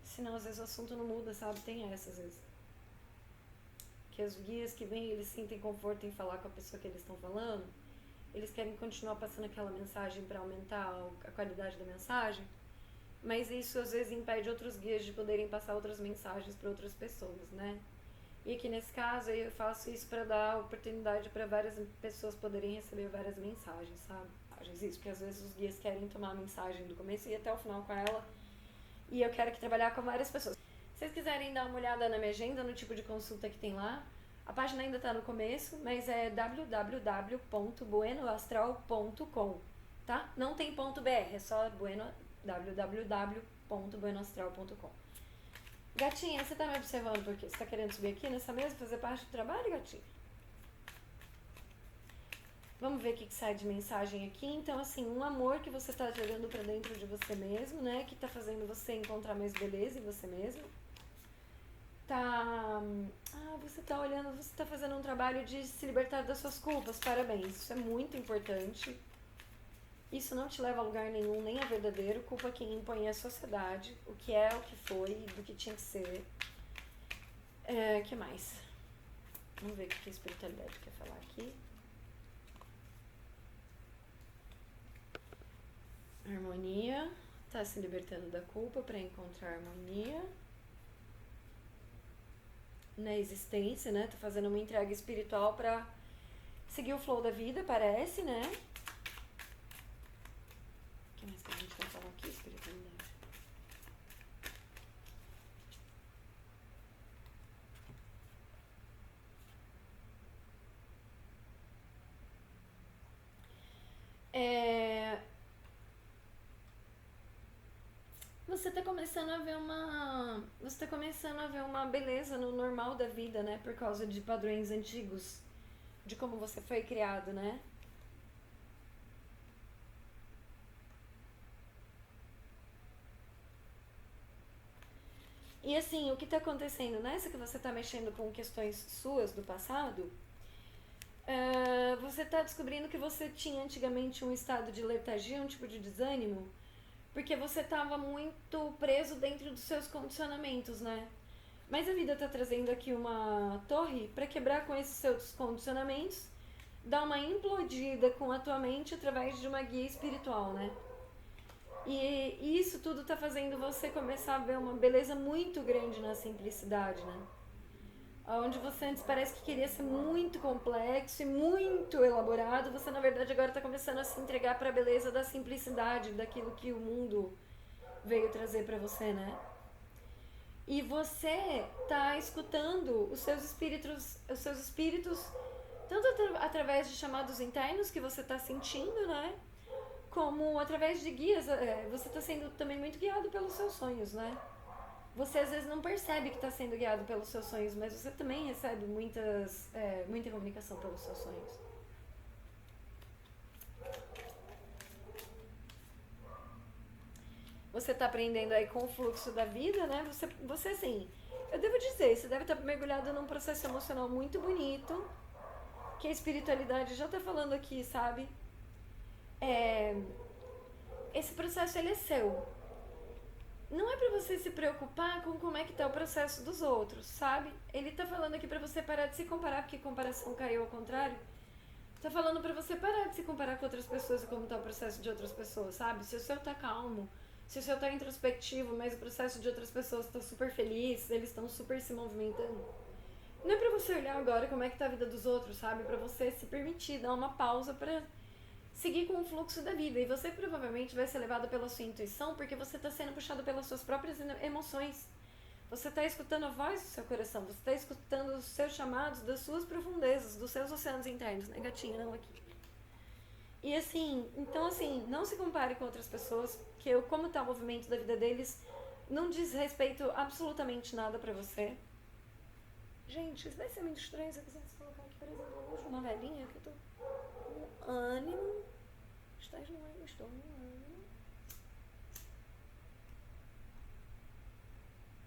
senão, às vezes, o assunto não muda, sabe? Tem essa, às vezes. Que os guias que vêm, eles sentem conforto em falar com a pessoa que eles estão falando, eles querem continuar passando aquela mensagem para aumentar a qualidade da mensagem, mas isso, às vezes, impede outros guias de poderem passar outras mensagens para outras pessoas, né? E aqui nesse caso eu faço isso para dar oportunidade para várias pessoas poderem receber várias mensagens, sabe? Isso, porque às vezes os guias querem tomar a mensagem do começo e ir até o final com ela. E eu quero aqui trabalhar com várias pessoas. Se vocês quiserem dar uma olhada na minha agenda, no tipo de consulta que tem lá, a página ainda está no começo, mas é www.buenoastral.com, tá? Não tem .br, é só www.buenoastral.com. Gatinha, você tá me observando por quê? Você tá querendo subir aqui nessa mesa, fazer parte do trabalho, gatinha? Vamos ver o que sai de mensagem aqui. Então, assim, um amor que você tá jogando pra dentro de você mesmo, né? Que tá fazendo você encontrar mais beleza em você mesmo. Você tá olhando, você tá fazendo um trabalho de se libertar das suas culpas. Parabéns, isso é muito importante. Isso não te leva a lugar nenhum, nem a verdadeiro. Culpa quem impõe a sociedade, o que é, o que foi, do que tinha que ser. Que mais? Vamos ver o que a espiritualidade quer falar aqui. Harmonia. Tá se libertando da culpa para encontrar harmonia na existência, né? Tá fazendo uma entrega espiritual para seguir o flow da vida, parece, né? O que mais que a gente vai falar aqui, espiritualidade? Você tá começando a ver uma beleza no normal da vida, né? Por causa de padrões antigos, de como você foi criado, né? E assim, o que tá acontecendo nessa que você tá mexendo com questões suas do passado, você tá descobrindo que você tinha antigamente um estado de letargia, um tipo de desânimo, porque você tava muito preso dentro dos seus condicionamentos, né? Mas a vida tá trazendo aqui uma torre para quebrar com esses seus condicionamentos, dar uma implodida com a tua mente através de uma guia espiritual, né? E isso tudo tá fazendo você começar a ver uma beleza muito grande na simplicidade, né? Onde você antes parece que queria ser muito complexo e muito elaborado, você na verdade agora tá começando a se entregar para a beleza da simplicidade, daquilo que o mundo veio trazer para você, né? E você tá escutando os seus espíritos tanto através de chamados internos que você tá sentindo, né? Como através de guias, você tá sendo também muito guiado pelos seus sonhos, né? Você às vezes não percebe que está sendo guiado pelos seus sonhos, mas você também recebe muita comunicação pelos seus sonhos. Você está aprendendo aí com o fluxo da vida, né? Você assim, eu devo dizer, você deve estar mergulhado num processo emocional muito bonito, que a espiritualidade já está falando aqui, sabe? Esse processo, ele é seu. Não é pra você se preocupar com como é que tá o processo dos outros, sabe? Ele tá falando aqui pra você parar de se comparar, porque comparação caiu ao contrário. Tá falando pra você parar de se comparar com outras pessoas e como tá o processo de outras pessoas, sabe? Se o seu tá calmo, Se o seu tá introspectivo, mas o processo de outras pessoas tá super feliz, eles estão super se movimentando. Não é pra você olhar agora como é que tá a vida dos outros, sabe? Pra você se permitir dar uma pausa pra seguir com o fluxo da vida. E você provavelmente vai ser levado pela sua intuição, porque você tá sendo puxado pelas suas próprias emoções. Você tá escutando a voz do seu coração, você tá escutando os seus chamados das suas profundezas, dos seus oceanos internos, né, gatinha? Não aqui. E assim, então assim, não se compare com outras pessoas, que como tá o movimento da vida deles, não diz respeito absolutamente nada pra você. Gente, isso vai ser muito estranho se eu quisesse colocar aqui, por exemplo, uma velhinha que eu tô com ânimo. Estás no ânimo, estou no ânimo.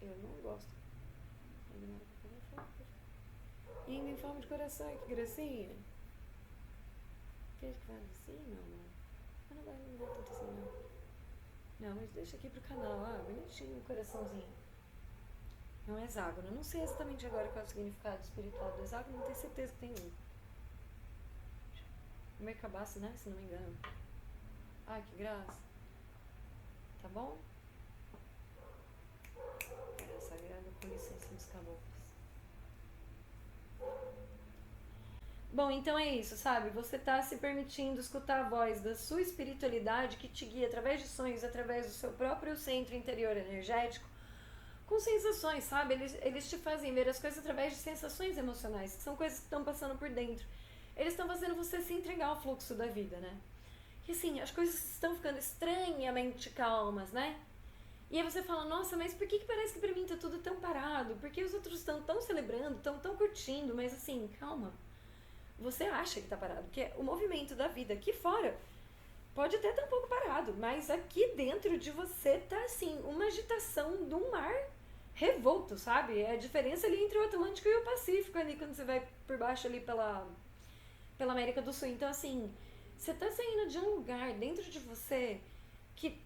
Eu não gosto. E ainda em forma de coração, que gracinha. Quer que fale assim? Não, amor. Mas não vai tanto assim, não. Não, mas deixa aqui pro canal, bonitinho, coraçãozinho. É um hexágono. Eu não sei exatamente agora qual é o significado espiritual do hexágono, não tenho certeza que tem um. O meio cabaço, né? Se não me engano. Ai, que graça. Tá bom? Terra sagrada, com licença dos caboclos. Bom, então é isso, sabe? Você tá se permitindo escutar a voz da sua espiritualidade que te guia através de sonhos, através do seu próprio centro interior energético, com sensações, sabe? Eles te fazem ver as coisas através de sensações emocionais, que são coisas que estão passando por dentro. Eles estão fazendo você se entregar ao fluxo da vida, né? E assim, as coisas estão ficando estranhamente calmas, né? E aí você fala, nossa, mas por que parece que pra mim tá tudo tão parado? Porque os outros estão tão celebrando, tão curtindo, mas assim, calma. Você acha que tá parado, porque o movimento da vida aqui fora pode até estar um pouco parado, mas aqui dentro de você tá assim, uma agitação de um mar revolto, sabe? É a diferença ali entre o Atlântico e o Pacífico ali, quando você vai por baixo ali pela América do Sul. Então assim, você tá saindo de um lugar dentro de você que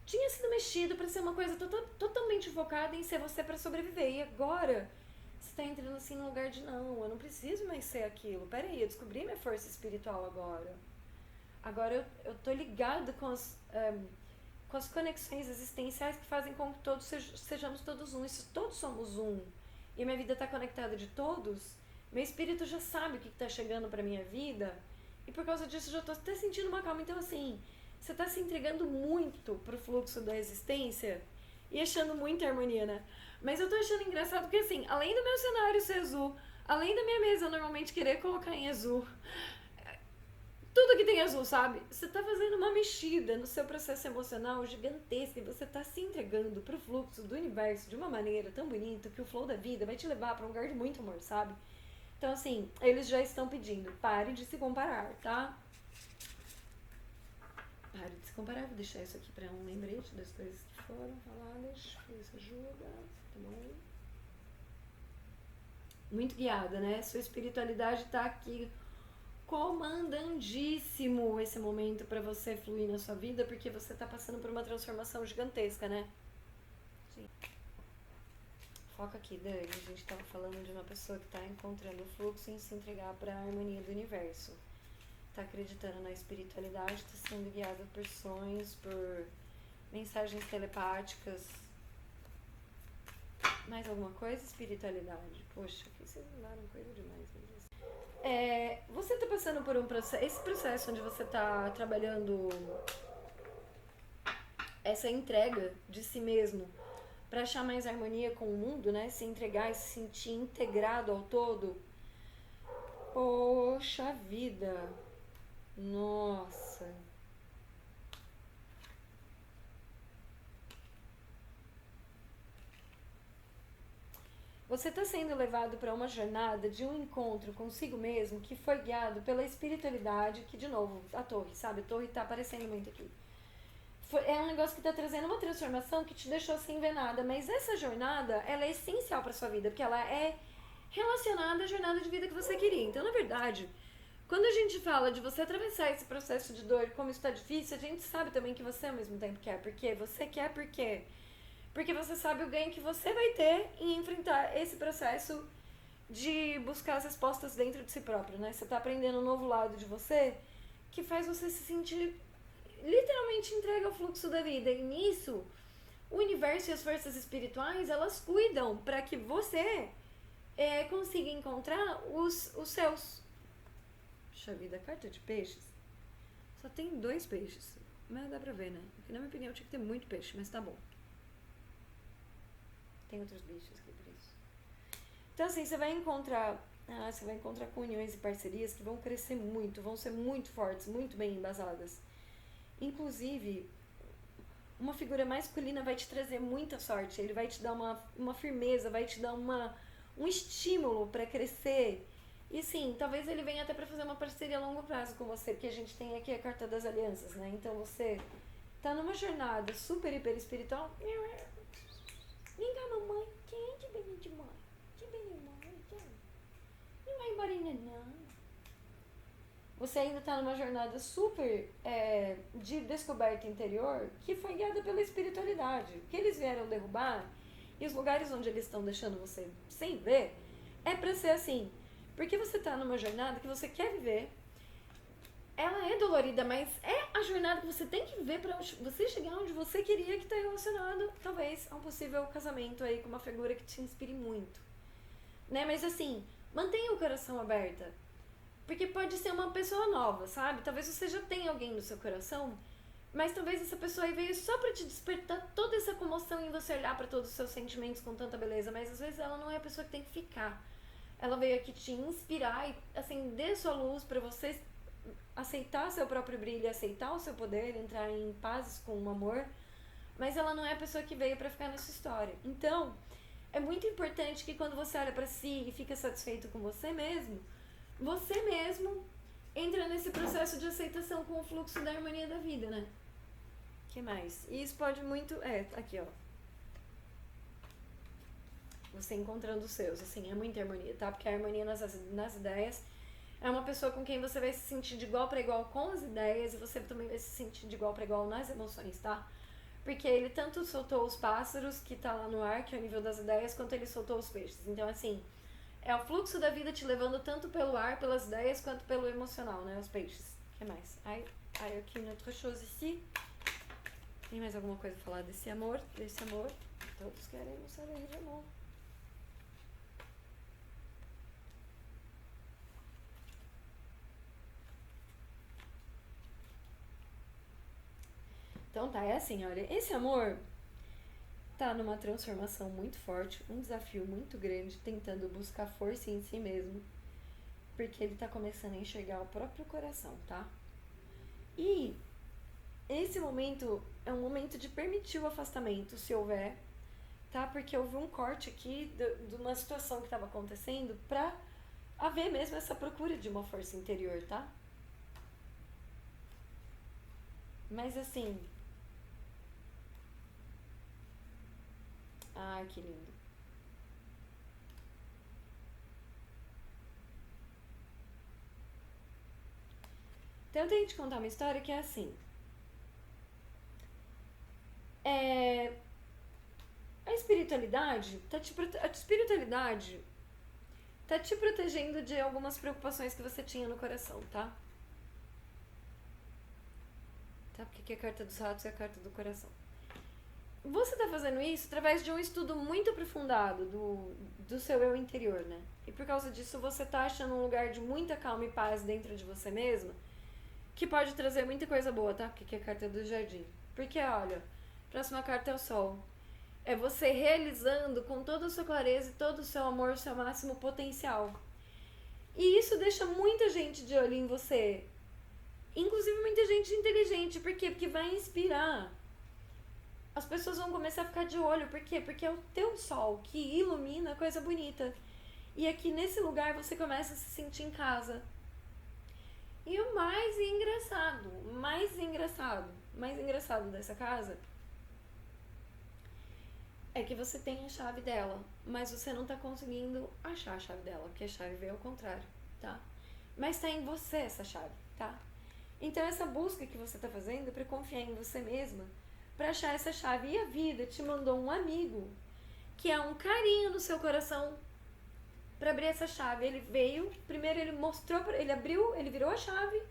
tinha sido mexido para ser uma coisa totalmente focada em ser você para sobreviver. E agora você tá entrando assim num lugar de não, eu não preciso mais ser aquilo. Peraí, eu descobri minha força espiritual agora. Agora eu tô ligado com as conexões existenciais que fazem com que todos sejamos todos um. E se todos somos um, e minha vida tá conectada de todos, meu espírito já sabe o que tá chegando pra minha vida, e por causa disso eu já tô até sentindo uma calma. Então assim, você tá se entregando muito pro fluxo da existência e achando muita harmonia, né? Mas eu tô achando engraçado porque assim, além do meu cenário ser azul, além da minha mesa normalmente querer colocar em azul, tudo que tem azul, sabe? Você tá fazendo uma mexida no seu processo emocional gigantesca e você tá se entregando pro fluxo do universo de uma maneira tão bonita que o flow da vida vai te levar pra um lugar de muito amor, sabe? Então assim, eles já estão pedindo, pare de se comparar, tá? Pare de se comparar, vou deixar isso aqui pra um lembrete das coisas que foram faladas, isso ajuda, tá bom? Muito guiada, né? Sua espiritualidade tá aqui comandandíssimo esse momento pra você fluir na sua vida, porque você tá passando por uma transformação gigantesca, né? Sim. Foca aqui, Dani, a gente tava falando de uma pessoa que tá encontrando o fluxo em se entregar pra harmonia do universo. Tá acreditando na espiritualidade, tá sendo guiado por sonhos, por mensagens telepáticas. Mais alguma coisa? Espiritualidade. Poxa, aqui vocês mandaram coisa demais. Você tá passando por um processo, esse processo onde você tá trabalhando essa entrega de si mesmo pra achar mais harmonia com o mundo, né? Se entregar e se sentir integrado ao todo. Poxa vida. Nossa. Você está sendo levado para uma jornada de um encontro consigo mesmo que foi guiado pela espiritualidade, que de novo, a torre, sabe? A torre está aparecendo muito aqui. É um negócio que está trazendo uma transformação que te deixou sem ver nada, mas essa jornada, ela é essencial para sua vida, porque ela é relacionada à jornada de vida que você queria. Então, na verdade, quando a gente fala de você atravessar esse processo de dor, como isso está difícil, a gente sabe também que você ao mesmo tempo quer. Porque você quer por quê? Porque você sabe o ganho que você vai ter em enfrentar esse processo de buscar as respostas dentro de si próprio, né? Você tá aprendendo um novo lado de você que faz você se sentir literalmente te entrega o fluxo da vida. E nisso, o universo e as forças espirituais, elas cuidam para que você consiga encontrar os seus. Puxa vida, carta de peixes. Só tem 2 peixes. Mas dá pra ver, né? Porque na minha opinião tinha que ter muito peixe, mas tá bom. Tem outros bichos aqui por isso. Então assim, você vai encontrar com uniões e parcerias que vão crescer muito, vão ser muito fortes, muito bem embasadas. Inclusive, uma figura masculina vai te trazer muita sorte, ele vai te dar uma firmeza, vai te dar um estímulo para crescer. E sim, talvez ele venha até para fazer uma parceria a longo prazo com você, porque a gente tem aqui a carta das alianças, né? Então você tá numa jornada super, hiper espiritual. Vem cá, mamãe. Quem que vem de mãe? Que vem de mãe? Não vai embora ainda, não. Você ainda tá numa jornada super de descoberta interior que foi guiada pela espiritualidade. O que eles vieram derrubar e os lugares onde eles estão deixando você sem ver é pra ser assim. Porque você tá numa jornada que você quer viver. Ela é dolorida, mas é a jornada que você tem que viver pra você chegar onde você queria, que tá relacionado, talvez, a um possível casamento aí com uma figura que te inspire muito. Né? Mas assim, mantenha o coração aberto. Porque pode ser uma pessoa nova, sabe? Talvez você já tenha alguém no seu coração, mas talvez essa pessoa aí veio só pra te despertar toda essa comoção em você olhar pra todos os seus sentimentos com tanta beleza, mas às vezes ela não é a pessoa que tem que ficar. Ela veio aqui te inspirar e acender sua luz pra você aceitar seu próprio brilho, aceitar o seu poder, entrar em paz com o amor, mas ela não é a pessoa que veio pra ficar nessa história. Então, é muito importante que quando você olha pra si e fica satisfeito com você mesmo entra nesse processo de aceitação com o fluxo da harmonia da vida, né? Que mais? E isso pode muito... aqui, ó. Você encontrando os seus, assim, é muita harmonia, tá? Porque a harmonia nas ideias é uma pessoa com quem você vai se sentir de igual para igual com as ideias e você também vai se sentir de igual para igual nas emoções, tá? Porque ele tanto soltou os pássaros, que tá lá no ar, que é o nível das ideias, quanto ele soltou os peixes. Então, assim, é o fluxo da vida te levando tanto pelo ar, pelas ideias, quanto pelo emocional, né? Os peixes. O que mais? Aí aqui une autre chose ici. Tem mais alguma coisa a falar desse amor? Desse amor? Todos queremos saber de amor. Então tá, é assim, olha, esse amor tá numa transformação muito forte, um desafio muito grande, tentando buscar força em si mesmo, porque ele tá começando a enxergar o próprio coração, tá? E esse momento é um momento de permitir o afastamento, se houver, tá? Porque houve um corte aqui de uma situação que estava acontecendo pra haver mesmo essa procura de uma força interior, tá? Mas assim... Ai, que lindo. Então eu tenho que te contar uma história que é assim. A espiritualidade tá te protegendo de algumas preocupações que você tinha no coração, tá? Tá? Porque aqui é a carta dos ratos e a carta do coração. Você tá fazendo isso através de um estudo muito aprofundado do seu eu interior, né? E por causa disso você tá achando um lugar de muita calma e paz dentro de você mesma, que pode trazer muita coisa boa, tá? Porque aqui é a carta do jardim. Porque, olha, a próxima carta é o sol. É você realizando com toda a sua clareza e todo o seu amor, o seu máximo potencial. E isso deixa muita gente de olho em você. Inclusive muita gente inteligente. Por quê? Porque vai inspirar. As pessoas vão começar a ficar de olho. Por quê? Porque é o teu sol que ilumina coisa bonita. E aqui nesse lugar você começa a se sentir em casa. E o mais engraçado dessa casa é que você tem a chave dela, mas você não tá conseguindo achar a chave dela, porque a chave veio ao contrário, tá? Mas tá em você essa chave, tá? Então essa busca que você tá fazendo é pra confiar em você mesma, pra achar essa chave. E a vida te mandou um amigo que é um carinho no seu coração pra abrir essa chave. Ele veio, primeiro ele mostrou, ele abriu, ele virou a chave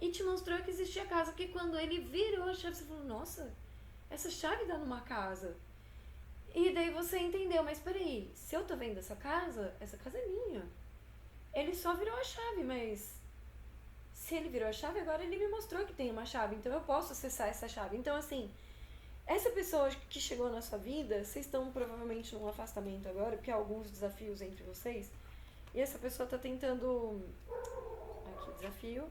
e te mostrou que existia casa, porque quando ele virou a chave, você falou, nossa, essa chave dá numa casa. E daí você entendeu, mas peraí, se eu tô vendo essa casa é minha. Ele só virou a chave, mas se ele virou a chave, agora ele me mostrou que tem uma chave, então eu posso acessar essa chave. Então, assim, essa pessoa que chegou na sua vida, vocês estão provavelmente num afastamento agora, porque há alguns desafios entre vocês, e essa pessoa tá tentando... Aqui, desafio.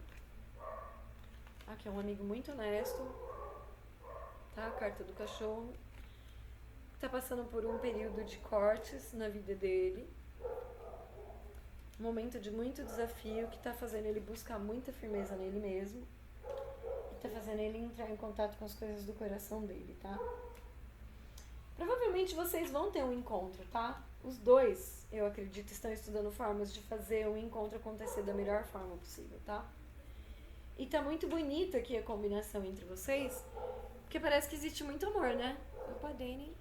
Aqui é um amigo muito honesto, tá? A carta do cachorro. Tá passando por um período de cortes na vida dele. Um momento de muito desafio que tá fazendo ele buscar muita firmeza nele mesmo. E tá fazendo ele entrar em contato com as coisas do coração dele, tá? Provavelmente vocês vão ter um encontro, tá? Os dois, eu acredito, estão estudando formas de fazer o encontro acontecer da melhor forma possível, tá? E tá muito bonita aqui a combinação entre vocês, porque parece que existe muito amor, né? Opa, Dani.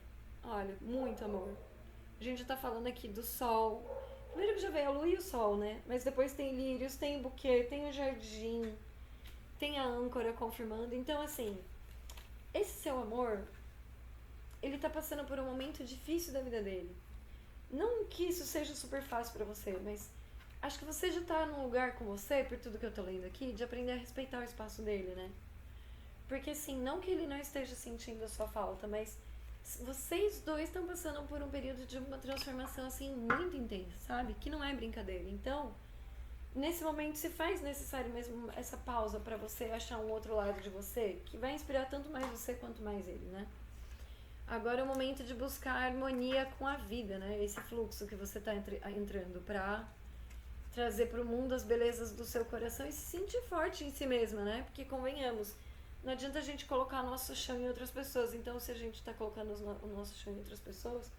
Olha, muito amor. A gente já tá falando aqui do sol. Primeiro que já veio a lua e o sol, né? Mas depois tem lírios, tem o buquê, tem o jardim, tem a âncora confirmando. Então, assim, esse seu amor, ele tá passando por um momento difícil da vida dele. Não que isso seja super fácil pra você, mas acho que você já tá num lugar com você, por tudo que eu tô lendo aqui, de aprender a respeitar o espaço dele, né? Porque, assim, não que ele não esteja sentindo a sua falta, mas vocês dois estão passando por um período de uma transformação, assim, muito intensa, sabe? Que não é brincadeira. Então, nesse momento se faz necessário mesmo essa pausa pra você achar um outro lado de você, que vai inspirar tanto mais você quanto mais ele, né? Agora é o momento de buscar harmonia com a vida, né? Esse fluxo que você tá entrando pra trazer pro mundo as belezas do seu coração e se sentir forte em si mesma, né? Porque, convenhamos, não adianta a gente colocar nosso chão em outras pessoas. Então, se a gente tá colocando o nosso chão em outras pessoas,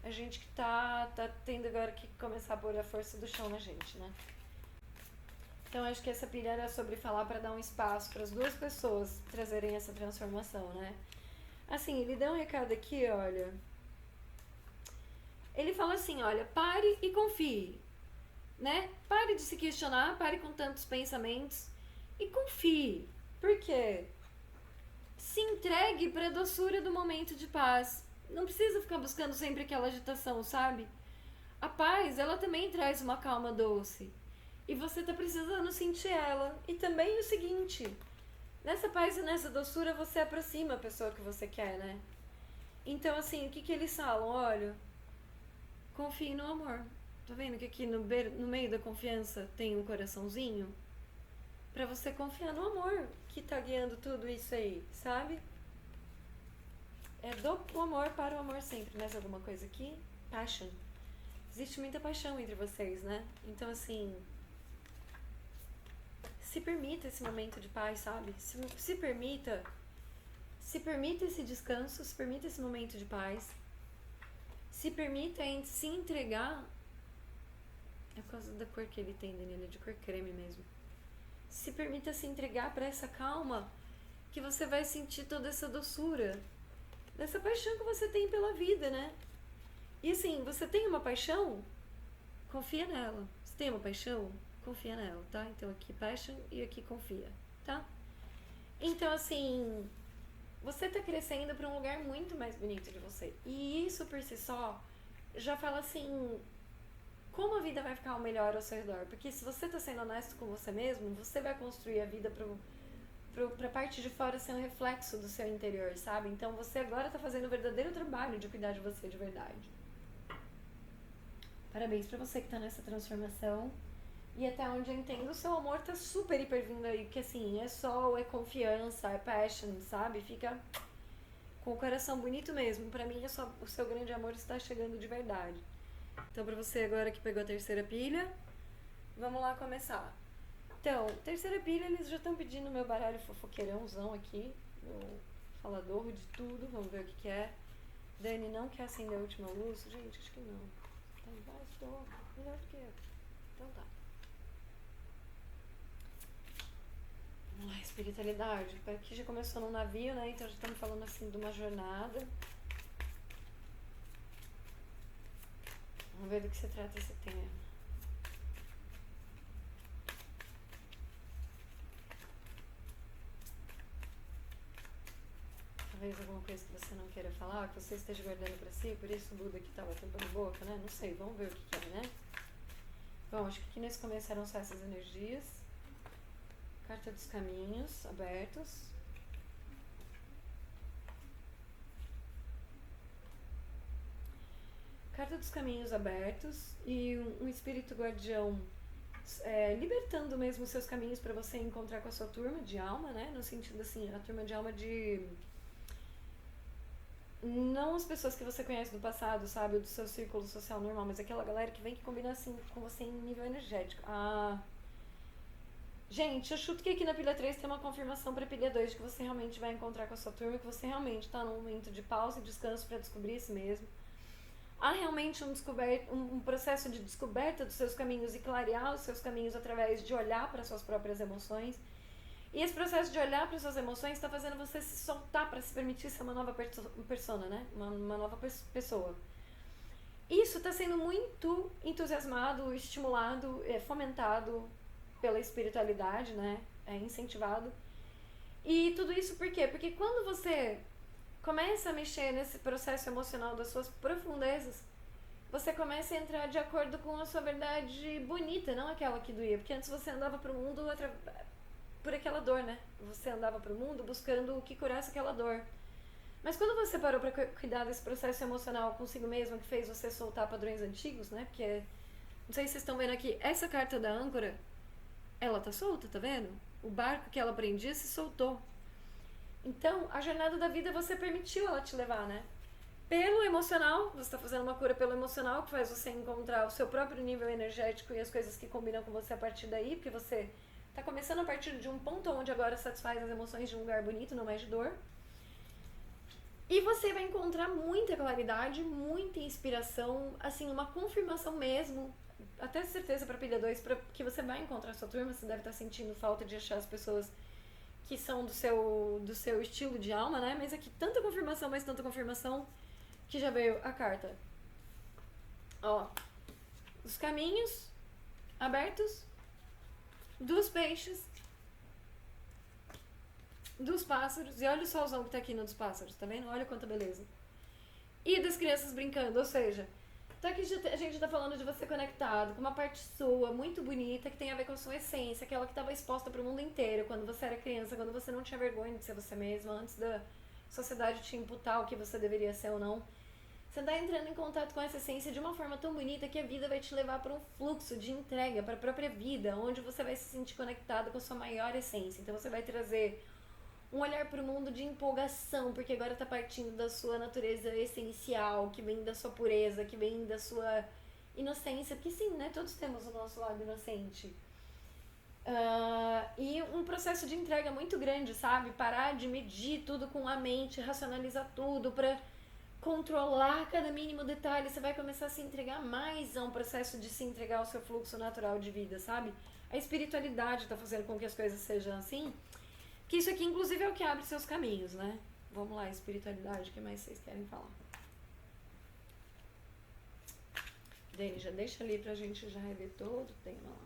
a gente que tá tendo agora que começar a pôr a força do chão na gente, né? Então, acho que essa pilha era sobre falar pra dar um espaço para as duas pessoas trazerem essa transformação, né? Assim, ele dá um recado aqui, olha. Ele fala assim, olha, pare e confie, né? Pare de se questionar, pare com tantos pensamentos e confie. Por quê? Se entregue para a doçura do momento de paz. Não precisa ficar buscando sempre aquela agitação, sabe? A paz, ela também traz uma calma doce. E você tá precisando sentir ela. E também o seguinte, nessa paz e nessa doçura você aproxima a pessoa que você quer, né? Então, assim, o que eles falam? Olha, confie no amor. Tá vendo que aqui no meio da confiança tem um coraçãozinho? Pra você confiar no amor que tá guiando tudo isso aí, sabe? É do amor para o amor sempre. Mais alguma coisa aqui? Passion. Existe muita paixão entre vocês, né? Então, assim, se permita esse momento de paz, sabe? Se permita esse descanso, se permita esse momento de paz. Se permita se entregar. É por causa da cor que ele tem, Daniela, de cor creme mesmo. Se permita se entregar para essa calma, que você vai sentir toda essa doçura, dessa paixão que você tem pela vida, né? E assim, você tem uma paixão? Confia nela. Você tem uma paixão? Confia nela, tá? Então aqui passion e aqui confia, tá? Então assim, você tá crescendo para um lugar muito mais bonito de você. E isso por si só já fala assim, como a vida vai ficar o melhor ao seu redor. Porque se você tá sendo honesto com você mesmo, você vai construir a vida pra parte de fora ser um reflexo do seu interior, sabe? Então você agora tá fazendo o verdadeiro trabalho de cuidar de você de verdade. Parabéns pra você que tá nessa transformação. E até onde eu entendo, o seu amor tá super hiper vindo aí. Porque assim, é sol, é confiança, é passion, sabe? Fica com o coração bonito mesmo. Pra mim, o seu grande amor está chegando de verdade. Então, pra você agora que pegou a terceira pilha, vamos lá começar. Então, terceira pilha, eles já estão pedindo meu baralho fofoqueirãozão aqui, meu falador de tudo, vamos ver o que é. Dani não quer acender a última luz? Gente, acho que não. Tá embaixo, melhor do que eu. Então tá. Vamos lá, espiritualidade. Aqui já começou num navio, né? Então já estamos falando assim de uma jornada. Vamos ver do que se trata esse tema. talvez alguma coisa que você não queira falar, que você esteja guardando pra si, por isso o Buda que tava tampando boca, né? Não sei, vamos ver o que é, né? Bom, acho que aqui nesse começo eram só essas energias. Carta dos caminhos abertos. Carta dos caminhos abertos e um espírito guardião libertando mesmo os seus caminhos para você encontrar com a sua turma de alma, né? No sentido assim, a turma de alma de... Não as pessoas que você conhece do passado, sabe? Ou do seu círculo social normal, mas aquela galera que vem que combina assim com você em nível energético. Gente, eu chuto que aqui na pilha 3 tem uma confirmação pra pilha 2 de que você realmente vai encontrar com a sua turma, que você realmente tá num momento de pausa e descanso pra descobrir si mesmo. Há realmente um processo de descoberta dos seus caminhos e clarear os seus caminhos através de olhar para suas próprias emoções. E esse processo de olhar para suas emoções está fazendo você se soltar para se permitir ser uma nova persona, né? Uma nova pessoa. Isso está sendo muito entusiasmado, estimulado, fomentado pela espiritualidade, né? Incentivado. E tudo isso por quê? Porque quando você começa a mexer nesse processo emocional das suas profundezas, você começa a entrar de acordo com a sua verdade bonita, não aquela que doía. Porque antes você andava pro mundo por aquela dor, né? Você andava pro mundo buscando o que curasse aquela dor. Mas quando você parou pra cuidar desse processo emocional consigo mesmo, que fez você soltar padrões antigos, né? Porque, não sei se vocês estão vendo aqui, essa carta da âncora, ela tá solta, tá vendo? O barco que ela prendia se soltou. Então, a jornada da vida você permitiu ela te levar, né? Pelo emocional, você está fazendo uma cura pelo emocional, que faz você encontrar o seu próprio nível energético e as coisas que combinam com você a partir daí, porque você está começando a partir de um ponto onde agora satisfaz as emoções de um lugar bonito, não mais de dor. E você vai encontrar muita claridade, muita inspiração, assim, uma confirmação mesmo, até certeza para pilha 2, que você vai encontrar sua turma, você deve estar sentindo falta de achar as pessoas que são do seu estilo de alma, né? Mas aqui tanta confirmação, mas tanta confirmação que já veio a carta. Ó, os caminhos abertos, dos peixes, dos pássaros, e olha o solzão que tá aqui no dos pássaros, tá vendo? Olha quanta beleza. E das crianças brincando, ou seja, tá aqui a gente tá falando de você conectado com uma parte sua muito bonita que tem a ver com a sua essência, aquela que estava exposta pro mundo inteiro quando você era criança, quando você não tinha vergonha de ser você mesma, antes da sociedade te imputar o que você deveria ser ou não. Você tá entrando em contato com essa essência de uma forma tão bonita que a vida vai te levar para um fluxo de entrega para a própria vida, onde você vai se sentir conectado com a sua maior essência. Então você vai trazer um olhar para o mundo de empolgação, porque agora está partindo da sua natureza essencial, que vem da sua pureza, que vem da sua inocência, porque sim, né, todos temos o nosso lado inocente. E um processo de entrega muito grande, sabe? Parar de medir tudo com a mente, racionalizar tudo para controlar cada mínimo detalhe. Você vai começar a se entregar mais a um processo de se entregar ao seu fluxo natural de vida, sabe? A espiritualidade está fazendo com que as coisas sejam assim. Que isso aqui, inclusive, é o que abre seus caminhos, né? Vamos lá, espiritualidade, o que mais vocês querem falar? Dani, já deixa ali pra gente já rever todo o tema lá.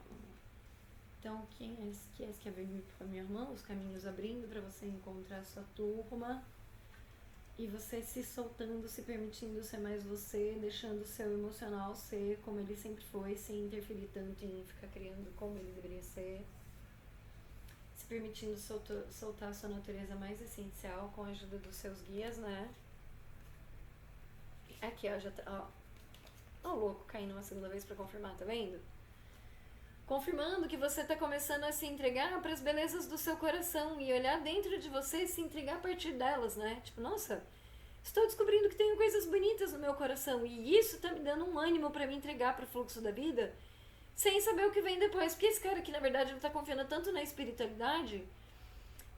Então, quem é esse que veio com a minha irmã? Os caminhos abrindo pra você encontrar a sua turma. E você se soltando, se permitindo ser mais você, deixando o seu emocional ser como ele sempre foi, sem interferir tanto em ficar criando como ele deveria ser. Se permitindo soltar a sua natureza mais essencial com a ajuda dos seus guias, né? Aqui, ó, já tá, ó o louco caindo uma segunda vez pra confirmar, tá vendo? Confirmando que você tá começando a se entregar para as belezas do seu coração e olhar dentro de você e se entregar a partir delas, né? Tipo, nossa, estou descobrindo que tenho coisas bonitas no meu coração e isso tá me dando um ânimo para me entregar pro fluxo da vida, sem saber o que vem depois. Porque esse cara aqui, na verdade, ele tá confiando tanto na espiritualidade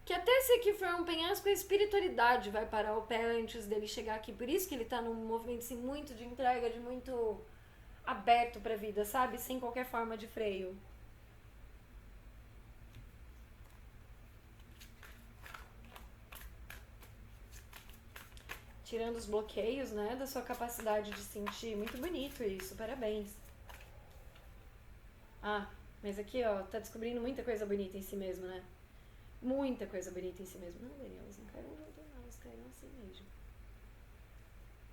que até se aqui for um penhasco, a espiritualidade vai parar o pé antes dele chegar aqui. Por isso que ele tá num movimento assim, muito de entrega, de muito aberto pra vida, sabe? Sem qualquer forma de freio. Tirando os bloqueios, né, da sua capacidade de sentir. Muito bonito isso, parabéns. Mas aqui, ó, tá descobrindo muita coisa bonita em si mesmo, né? Muita coisa bonita em si mesmo. Não, Daniela, não quero não. elas caíram assim mesmo.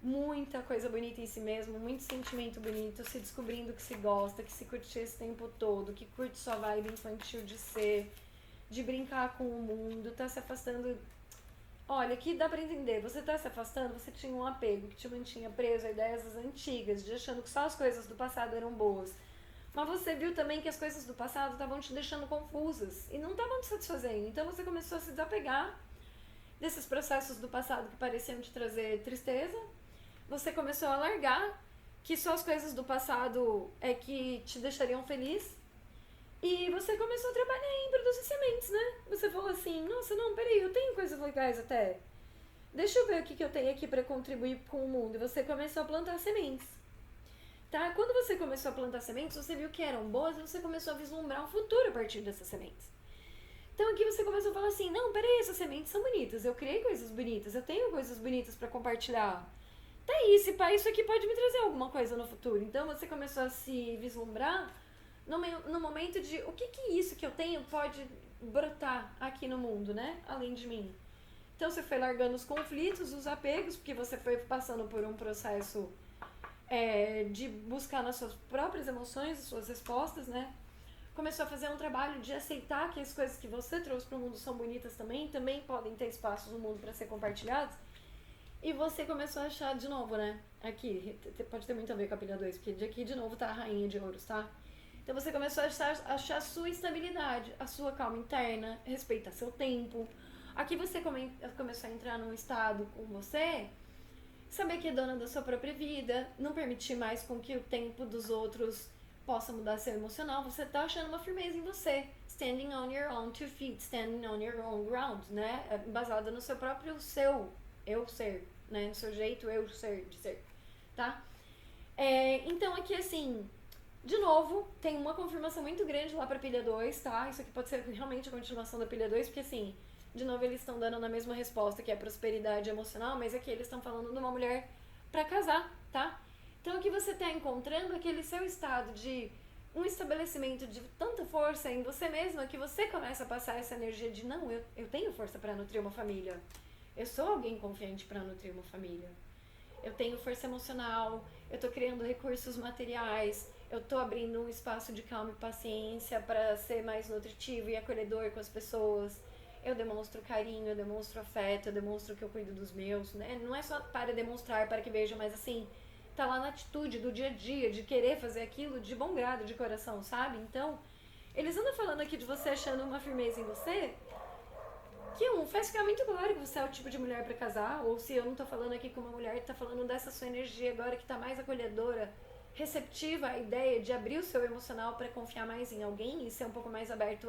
Muita coisa bonita em si mesmo, muito sentimento bonito, se descobrindo que se gosta, que se curte esse tempo todo, que curte sua vibe infantil de ser, de brincar com o mundo, tá se afastando. Olha, aqui dá pra entender, você tá se afastando, você tinha um apego que te mantinha preso a ideias antigas, de achando que só as coisas do passado eram boas. Mas você viu também que as coisas do passado estavam te deixando confusas e não estavam te satisfazendo. Então você começou a se desapegar desses processos do passado que pareciam te trazer tristeza. Você começou a largar que só as coisas do passado é que te deixariam feliz. E você começou a trabalhar em produzir sementes, né? Você falou assim, nossa, não, peraí, eu tenho coisas legais até. Deixa eu ver o que eu tenho aqui pra contribuir com o mundo. E você começou a plantar sementes. Tá? Quando você começou a plantar sementes, você viu que eram boas e você começou a vislumbrar um futuro a partir dessas sementes. Então aqui você começou a falar assim, não, peraí, essas sementes são bonitas, eu criei coisas bonitas, eu tenho coisas bonitas pra compartilhar. Tá aí, se pá, isso aqui pode me trazer alguma coisa no futuro. Então você começou a se vislumbrar no momento de o que isso que eu tenho pode brotar aqui no mundo, né? Além de mim. Então você foi largando os conflitos, os apegos, porque você foi passando por um processo de buscar nas suas próprias emoções, as suas respostas, né? Começou a fazer um trabalho de aceitar que as coisas que você trouxe para o mundo são bonitas também podem ter espaços no mundo para ser compartilhados. E você começou a achar de novo, né? Aqui, pode ter muito a ver com a pilha 2, porque aqui de novo tá a rainha de ouros, tá? Então você começou a achar a sua estabilidade, a sua calma interna, respeitar seu tempo. Aqui você começou a entrar num estado com você, saber que é dona da sua própria vida, não permitir mais com que o tempo dos outros possa mudar seu emocional. Você tá achando uma firmeza em você. Standing on your own 2 feet, standing on your own ground, né? Basada no seu próprio eu ser, né? No seu jeito eu ser, de ser, tá? Então aqui assim, de novo, tem uma confirmação muito grande lá pra pilha 2, tá? Isso aqui pode ser realmente a continuação da pilha 2, porque assim, de novo eles estão dando na mesma resposta, que é prosperidade emocional, mas aqui eles estão falando de uma mulher pra casar, tá? Então aqui você tá encontrando aquele seu estado de um estabelecimento de tanta força em você mesma que você começa a passar essa energia de não, eu tenho força pra nutrir uma família. Eu sou alguém confiante pra nutrir uma família. Eu tenho força emocional, eu tô criando recursos materiais, eu tô abrindo um espaço de calma e paciência para ser mais nutritivo e acolhedor com as pessoas. Eu demonstro carinho, eu demonstro afeto, eu demonstro que eu cuido dos meus, né? Não é só para demonstrar, para que vejam, mas assim, tá lá na atitude do dia a dia, de querer fazer aquilo de bom grado, de coração, sabe? Então, eles andam falando aqui de você achando uma firmeza em você, que faz ficar muito claro que você é o tipo de mulher pra casar, ou se eu não tô falando aqui com uma mulher que tá falando dessa sua energia agora que tá mais acolhedora, receptiva à ideia de abrir o seu emocional pra confiar mais em alguém e ser um pouco mais aberto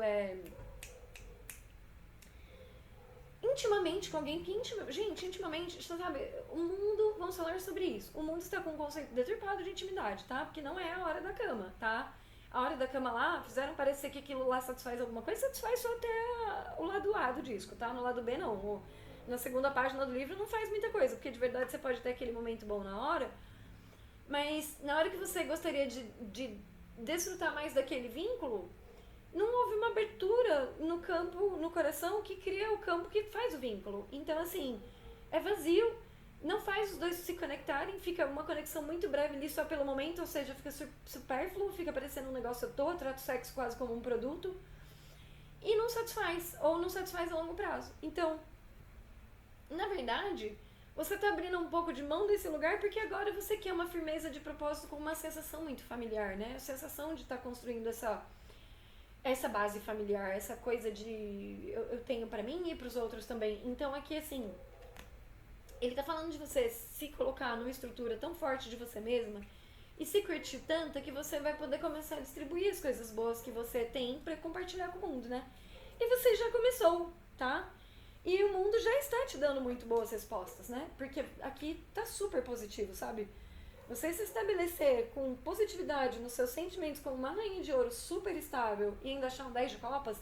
intimamente com alguém que gente, intimamente, sabe, o mundo, vamos falar sobre isso, o mundo está com um conceito deturpado de intimidade, tá? Porque não é a hora da cama, tá? A hora da cama lá, fizeram parecer que aquilo lá satisfaz alguma coisa, satisfaz só até o lado A do disco, tá? No lado B não, na segunda página do livro não faz muita coisa, porque de verdade você pode ter aquele momento bom na hora, mas na hora que você gostaria de desfrutar mais daquele vínculo, não houve uma abertura no campo, no coração, que cria o campo que faz o vínculo. Então, assim, é vazio, não faz os dois se conectarem, fica uma conexão muito breve ali só pelo momento, ou seja, fica supérfluo, fica parecendo um negócio à toa, trata o sexo quase como um produto, e não satisfaz, ou não satisfaz a longo prazo. Então, na verdade, você tá abrindo um pouco de mão desse lugar porque agora você quer uma firmeza de propósito com uma sensação muito familiar, né? A sensação de estar construindo essa base familiar, essa coisa de eu tenho pra mim e pros outros também. Então aqui assim, ele tá falando de você se colocar numa estrutura tão forte de você mesma e se curtir tanto que você vai poder começar a distribuir as coisas boas que você tem pra compartilhar com o mundo, né? E você já começou, tá? E o mundo já está te dando muito boas respostas, né? Porque aqui tá super positivo, sabe? Você se estabelecer com positividade nos seus sentimentos como uma rainha de ouro super estável e ainda achar um 10 de copas,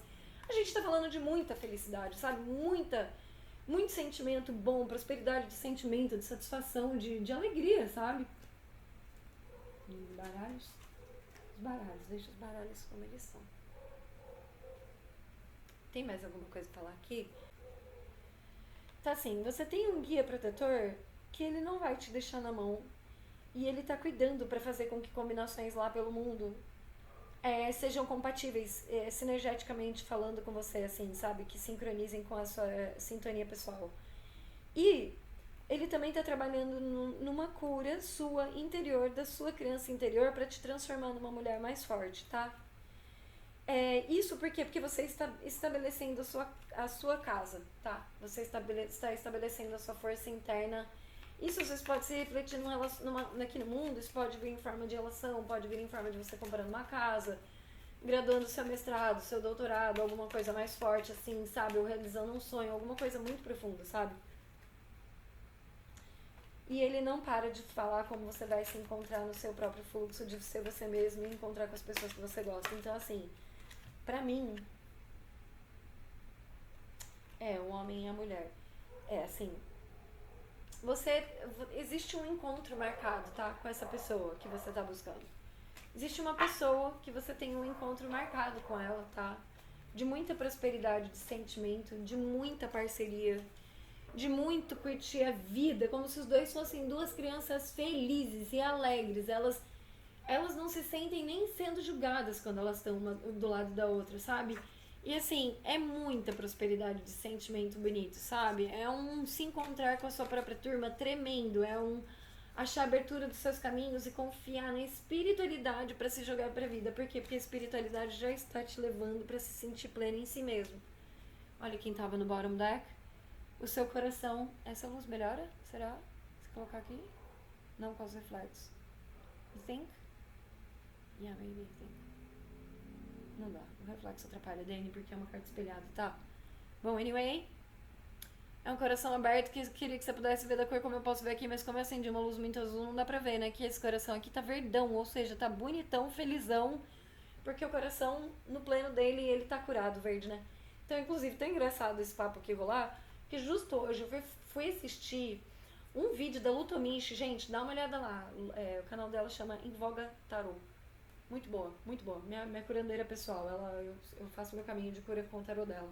a gente tá falando de muita felicidade, sabe? Muito sentimento bom, prosperidade de sentimento, de satisfação, de alegria, sabe? Baralhos? Os baralhos, deixa os baralhos como eles são. Tem mais alguma coisa pra falar aqui? Tá assim, você tem um guia protetor que ele não vai te deixar na mão. E ele tá cuidando pra fazer com que combinações lá pelo mundo sejam compatíveis, sinergeticamente falando com você, assim, sabe? Que sincronizem com a sua sintonia pessoal. E ele também tá trabalhando numa cura sua interior, da sua criança interior, pra te transformar numa mulher mais forte, tá? Isso por quê? Porque você está estabelecendo a sua casa, tá? Você está estabelecendo a sua força interna. Isso às vezes pode se refletir aqui no mundo, isso pode vir em forma de relação, pode vir em forma de você comprando uma casa, graduando seu mestrado, seu doutorado, alguma coisa mais forte, assim, sabe? Ou realizando um sonho, alguma coisa muito profunda, sabe? E ele não para de falar como você vai se encontrar no seu próprio fluxo de ser você mesmo e encontrar com as pessoas que você gosta. Então, assim, pra mim, o homem e a mulher. Assim, existe um encontro marcado, tá? Com essa pessoa que você tá buscando. Existe uma pessoa que você tem um encontro marcado com ela, tá? De muita prosperidade de sentimento, de muita parceria, de muito curtir a vida, como se os dois fossem duas crianças felizes e alegres. Elas não se sentem nem sendo julgadas quando elas estão uma do lado da outra, sabe? E assim, é muita prosperidade de sentimento bonito, sabe? É um se encontrar com a sua própria turma tremendo, é um achar a abertura dos seus caminhos e confiar na espiritualidade pra se jogar pra vida. Por quê? Porque a espiritualidade já está te levando pra se sentir plena em si mesmo. Olha quem tava no bottom deck. O seu coração, essa luz melhora? Será? Se colocar aqui? Não com os reflexos. You think? Yeah, maybe I think. Não dá. O reflexo atrapalha, Dani, porque é uma carta espelhada, tá? Bom, anyway. É um coração aberto que queria que você pudesse ver da cor como eu posso ver aqui, mas como eu acendi uma luz muito azul, não dá pra ver, né? Que esse coração aqui tá verdão, ou seja, tá bonitão, felizão, porque o coração, no pleno dele, ele tá curado, verde, né? Então, inclusive, tá engraçado esse papo aqui rolar, que justo hoje eu fui assistir um vídeo da Lutomichi, gente, dá uma olhada lá. O canal dela chama Invoga Tarot. Muito boa, muito boa. Minha curandeira pessoal, eu faço meu caminho de cura com o tarot dela.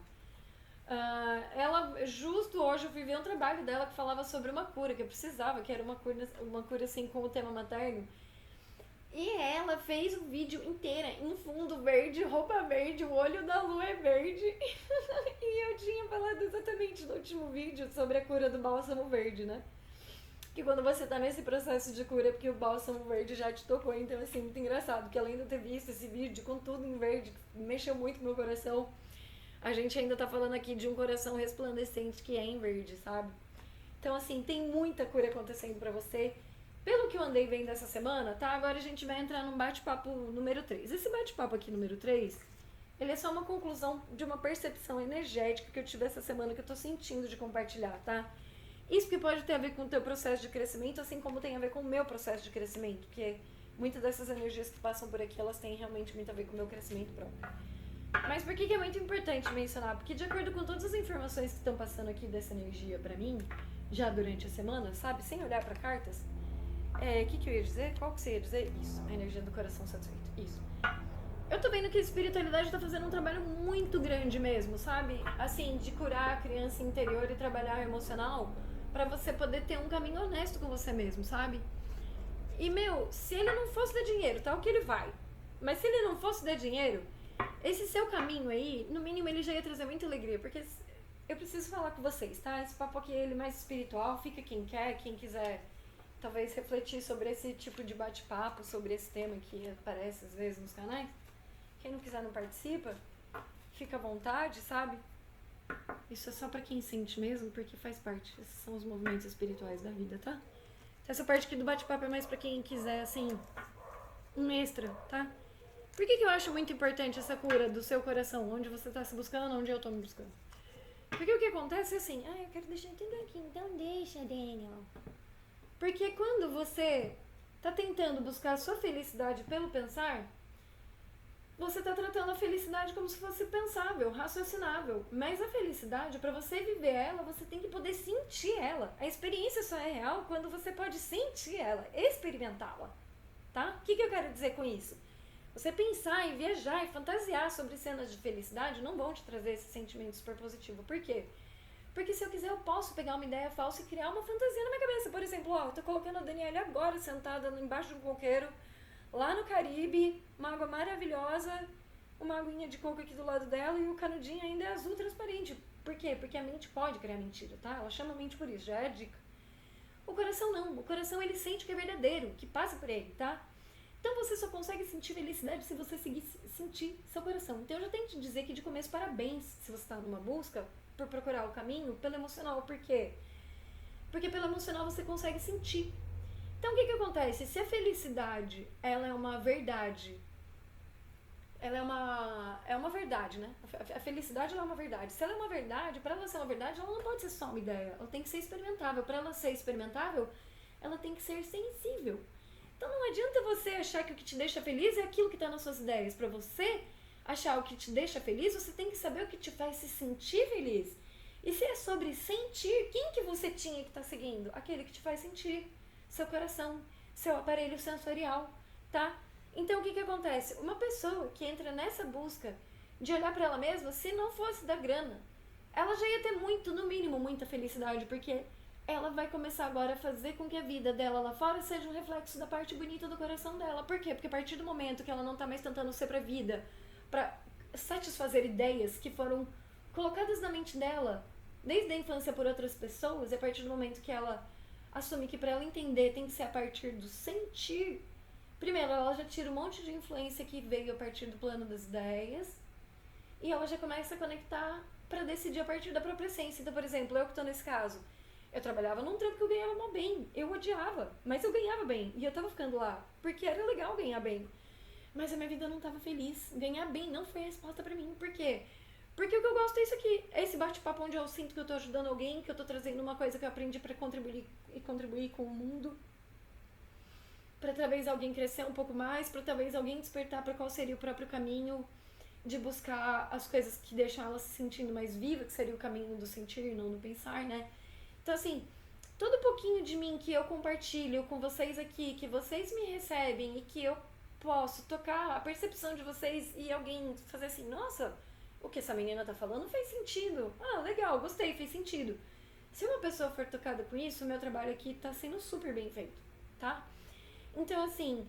Justo hoje eu fui ver um trabalho dela que falava sobre uma cura que eu precisava, que era uma cura assim com o tema materno. E ela fez o vídeo inteira em fundo verde, roupa verde, o olho da lua é verde. E eu tinha falado exatamente no último vídeo sobre a cura do bálsamo verde, né? Que quando você tá nesse processo de cura é porque o bálsamo verde já te tocou. Então, assim, muito engraçado, que além de eu ter visto esse vídeo com tudo em verde, mexeu muito com o meu coração, a gente ainda tá falando aqui de um coração resplandecente que é em verde, sabe? Então, assim, tem muita cura acontecendo pra você. Pelo que eu andei vendo essa semana, tá? Agora a gente vai entrar num bate-papo número 3. Esse bate-papo aqui, número 3, ele é só uma conclusão de uma percepção energética que eu tive essa semana que eu tô sentindo de compartilhar, tá? Isso que pode ter a ver com o teu processo de crescimento, assim como tem a ver com o meu processo de crescimento, porque muitas dessas energias que passam por aqui, elas têm realmente muito a ver com o meu crescimento próprio. Mas por que é muito importante mencionar? Porque de acordo com todas as informações que estão passando aqui dessa energia pra mim, já durante a semana, sabe? Sem olhar pra cartas, que eu ia dizer? Qual que você ia dizer? Isso, a energia do coração satisfeito. Isso. Eu tô vendo que a espiritualidade tá fazendo um trabalho muito grande mesmo, sabe? Assim, de curar a criança interior e trabalhar o emocional pra você poder ter um caminho honesto com você mesmo, sabe? E, se ele não fosse dar dinheiro, tal que ele vai. Mas se ele não fosse dar dinheiro, esse seu caminho aí, no mínimo, ele já ia trazer muita alegria. Porque eu preciso falar com vocês, tá? Esse papo aqui, ele é mais espiritual. Fica quem quer, quem quiser talvez refletir sobre esse tipo de bate-papo, sobre esse tema que aparece às vezes nos canais. Quem não quiser não participa, fica à vontade, sabe? Isso é só pra quem sente mesmo, porque faz parte. Esses são os movimentos espirituais da vida, tá? Então essa parte aqui do bate-papo é mais pra quem quiser, assim, um extra, tá? Por que eu acho muito importante essa cura do seu coração? Onde você tá se buscando, onde eu tô me buscando? Porque o que acontece é assim, eu quero deixar tudo aqui, então deixa, Daniel. Porque quando você tá tentando buscar a sua felicidade pelo pensar, você tá tratando a felicidade como se fosse pensável, raciocinável. Mas a felicidade, pra você viver ela, você tem que poder sentir ela. A experiência só é real quando você pode sentir ela, experimentá-la, tá? O que eu quero dizer com isso? Você pensar e viajar e fantasiar sobre cenas de felicidade não vão te trazer esse sentimento super positivo. Por quê? Porque se eu quiser, eu posso pegar uma ideia falsa e criar uma fantasia na minha cabeça. Por exemplo, ó, eu tô colocando a Daniela agora sentada embaixo de um coqueiro, lá no Caribe, uma água maravilhosa, uma aguinha de coco aqui do lado dela e o canudinho ainda é azul transparente. Por quê? Porque a mente pode criar mentira, tá? Ela chama a mente por isso, já é a dica. O coração não. O coração, ele sente o que é verdadeiro, o que passa por ele, tá? Então você só consegue sentir felicidade se você seguir sentir seu coração. Então eu já tenho que te dizer que de começo, parabéns se você está numa busca por procurar o caminho pelo emocional. Por quê? Porque pelo emocional você consegue sentir. Então o que acontece? Se a felicidade, ela é uma verdade, ela é uma verdade, né? A felicidade, ela é uma verdade. Se ela é uma verdade, para ela ser uma verdade, ela não pode ser só uma ideia. Ela tem que ser experimentável. Para ela ser experimentável, ela tem que ser sensível. Então não adianta você achar que o que te deixa feliz é aquilo que está nas suas ideias. Para você achar o que te deixa feliz, você tem que saber o que te faz se sentir feliz. E se é sobre sentir, quem que você tinha que estar seguindo? Aquele que te faz sentir. Seu coração, seu aparelho sensorial, tá? Então o que acontece? Uma pessoa que entra nessa busca de olhar para ela mesma, se não fosse da grana, ela já ia ter muito, no mínimo, muita felicidade, porque ela vai começar agora a fazer com que a vida dela lá fora seja um reflexo da parte bonita do coração dela. Por quê? Porque a partir do momento que ela não tá mais tentando ser pra vida, pra satisfazer ideias que foram colocadas na mente dela desde a infância por outras pessoas, e a partir do momento que ela assume que pra ela entender tem que ser a partir do sentir, primeiro ela já tira um monte de influência que veio a partir do plano das ideias, e ela já começa a conectar pra decidir a partir da própria essência. Então, por exemplo, eu que tô nesse caso, eu trabalhava num trampo que eu ganhava mal bem. Eu odiava, mas eu ganhava bem. E eu tava ficando lá, porque era legal ganhar bem. Mas a minha vida não tava feliz. Ganhar bem não foi a resposta pra mim. Por quê? Porque o que eu gosto é isso aqui. É esse bate-papo onde eu sinto que eu tô ajudando alguém, que eu tô trazendo uma coisa que eu aprendi pra contribuir com o mundo. Pra talvez alguém crescer um pouco mais, pra talvez alguém despertar pra qual seria o próprio caminho de buscar as coisas que deixam ela se sentindo mais viva, que seria o caminho do sentir, não do pensar, né? Então, assim, todo pouquinho de mim que eu compartilho com vocês aqui, que vocês me recebem e que eu posso tocar a percepção de vocês e alguém fazer assim, nossa, o que essa menina tá falando fez sentido. Ah, legal, gostei, fez sentido. Se uma pessoa for tocada com isso, o meu trabalho aqui tá sendo super bem feito, tá? Então, assim,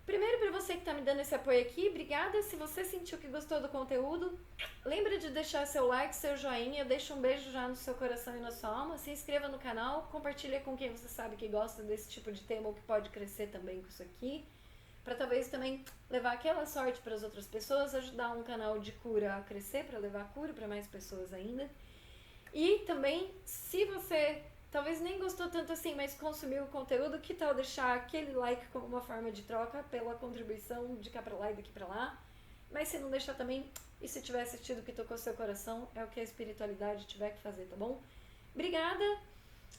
primeiro pra você que tá me dando esse apoio aqui, obrigada. Se você sentiu que gostou do conteúdo, lembra de deixar seu like, seu joinha, deixa um beijo já no seu coração e na sua alma, se inscreva no canal, compartilha com quem você sabe que gosta desse tipo de tema ou que pode crescer também com isso aqui, para talvez também levar aquela sorte para as outras pessoas, ajudar um canal de cura a crescer, para levar cura para mais pessoas ainda. E também, se você talvez nem gostou tanto assim, mas consumiu o conteúdo, que tal deixar aquele like como uma forma de troca pela contribuição de cá pra lá e daqui pra lá? Mas se não deixar também, e se tiver assistido o que tocou seu coração, é o que a espiritualidade tiver que fazer, tá bom? Obrigada!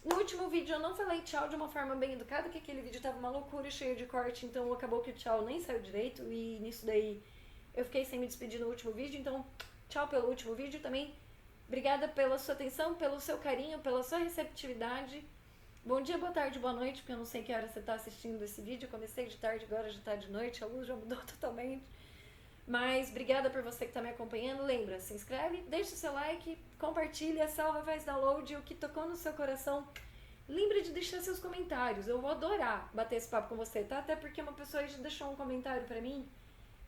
No último vídeo eu não falei tchau de uma forma bem educada, que aquele vídeo tava uma loucura e cheio de corte, então acabou que o tchau nem saiu direito, e nisso daí eu fiquei sem me despedir no último vídeo, então tchau pelo último vídeo também. Obrigada pela sua atenção, pelo seu carinho, pela sua receptividade. Bom dia, boa tarde, boa noite, porque eu não sei que hora você está assistindo esse vídeo. Eu comecei de tarde, agora já está de noite, a luz já mudou totalmente. Mas obrigada por você que está me acompanhando. Lembra, se inscreve, deixa o seu like, compartilha, salva, faz download, o que tocou no seu coração. Lembra de deixar seus comentários, eu vou adorar bater esse papo com você, tá? Até porque uma pessoa já deixou um comentário pra mim,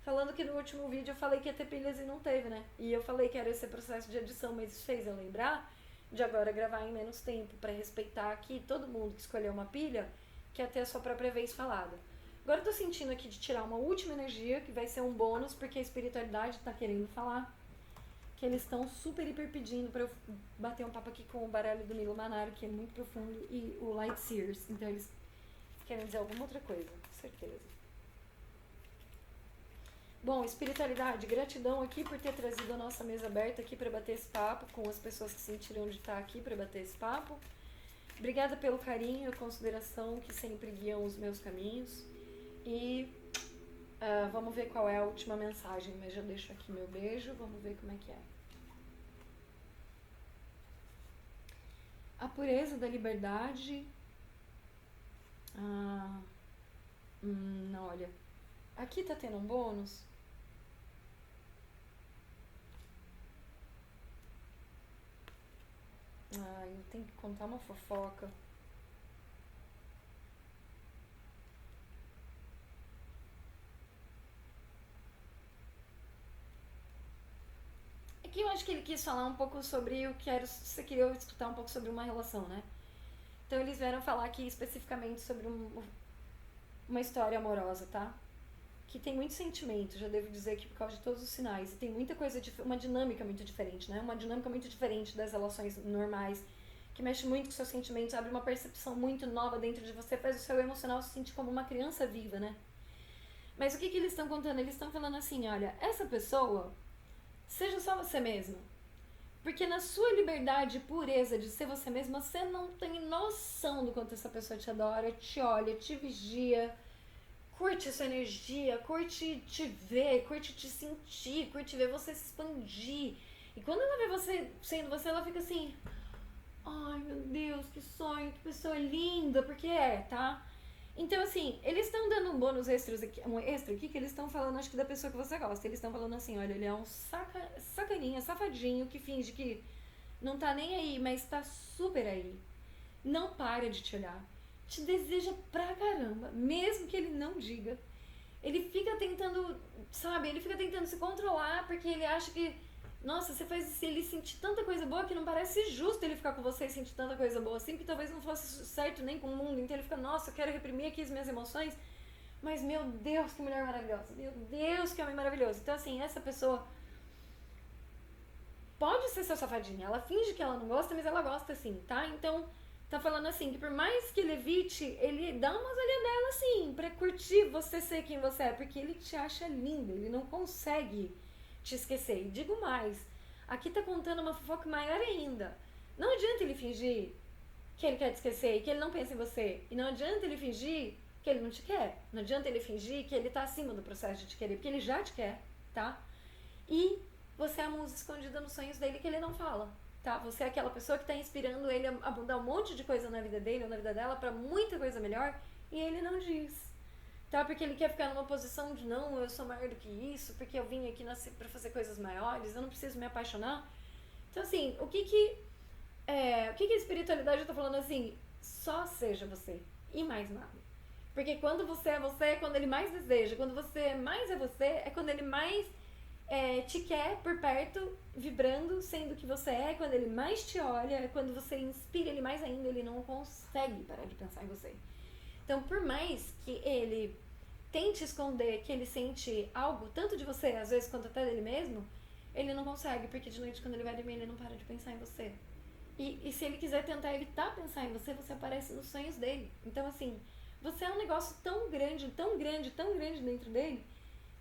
falando que no último vídeo eu falei que ia ter pilhas e não teve, né? E eu falei que era esse processo de edição, mas isso fez eu lembrar de agora gravar em menos tempo, pra respeitar aqui todo mundo que escolheu uma pilha, quer ter a sua própria vez falada. Agora eu tô sentindo aqui de tirar uma última energia, que vai ser um bônus, porque a espiritualidade tá querendo falar, que eles estão super hiper pedindo pra eu bater um papo aqui com o baralho do Nilo Manaro, que é muito profundo, e o Light Seers, então eles querem dizer alguma outra coisa, com certeza. Bom, espiritualidade, gratidão aqui por ter trazido a nossa mesa aberta aqui para bater esse papo, com as pessoas que sentiram de estar aqui para bater esse papo. Obrigada pelo carinho e consideração que sempre guiam os meus caminhos. E vamos ver qual é a última mensagem, mas já deixo aqui meu beijo, vamos ver como é que é. A pureza da liberdade. Não, olha. Aqui tá tendo um bônus. Ai, eu tenho que contar uma fofoca. É que eu acho que ele quis falar um pouco sobre o que era. Você queria escutar um pouco sobre uma relação, né? Então eles vieram falar aqui especificamente sobre uma história amorosa, tá? Que tem muito sentimento, já devo dizer que por causa de todos os sinais. E tem muita coisa, uma dinâmica muito diferente, né? Uma dinâmica muito diferente das relações normais, que mexe muito com seus sentimentos, abre uma percepção muito nova dentro de você, faz o seu emocional se sentir como uma criança viva, né? Mas o que eles estão contando? Eles estão falando assim, olha, essa pessoa, seja só você mesmo. Porque na sua liberdade e pureza de ser você mesma, você não tem noção do quanto essa pessoa te adora, te olha, te vigia, curte essa energia, curte te ver, curte te sentir, curte ver você se expandir. E quando ela vê você sendo você, ela fica assim, ai meu Deus, que sonho, que pessoa linda, porque tá? Então, assim, eles estão dando um bônus um extra aqui, que eles estão falando, acho que da pessoa que você gosta. Eles estão falando assim, olha, ele é um sacaninha, safadinho, que finge que não tá nem aí, mas tá super aí. Não para de te olhar. Te deseja pra caramba, mesmo que ele não diga. Ele fica tentando, sabe, ele fica tentando se controlar, porque ele acha que, nossa, você faz ele sentir tanta coisa boa que não parece justo ele ficar com você e sentir tanta coisa boa assim, que talvez não fosse certo nem com o mundo. Então ele fica, nossa, eu quero reprimir aqui as minhas emoções, mas meu Deus, que mulher maravilhosa, meu Deus, que homem maravilhoso. Então assim, essa pessoa pode ser seu safadinha, ela finge que ela não gosta, mas ela gosta sim, tá? Então tá falando assim, que por mais que ele evite, ele dá umas olhadelas assim, pra curtir você ser quem você é, porque ele te acha linda, ele não consegue te esquecer. E digo mais, aqui tá contando uma fofoca maior ainda. Não adianta ele fingir que ele quer te esquecer e que ele não pensa em você. E não adianta ele fingir que ele não te quer. Não adianta ele fingir que ele tá acima do processo de te querer, porque ele já te quer, tá? E você é a musa escondida nos sonhos dele que ele não fala, tá? Você é aquela pessoa que tá inspirando ele a mudar um monte de coisa na vida dele ou na vida dela pra muita coisa melhor e ele não diz. Tá? Porque ele quer ficar numa posição de não, eu sou maior do que isso, porque eu vim aqui pra fazer coisas maiores, eu não preciso me apaixonar. Então, assim, o que a espiritualidade tá falando assim? Só seja você e mais nada. Porque quando você é quando ele mais deseja. Quando você mais é você, é quando ele mais te quer por perto, vibrando, sendo que você é. Quando ele mais te olha, é quando você inspira ele mais ainda, ele não consegue parar de pensar em você. Então, por mais que ele tente esconder que ele sente algo, tanto de você, às vezes, quanto até dele mesmo, ele não consegue, porque de noite, quando ele vai dormir, ele não para de pensar em você. E se ele quiser tentar evitar pensar em você, você aparece nos sonhos dele. Então, assim, você é um negócio tão grande, tão grande, tão grande dentro dele,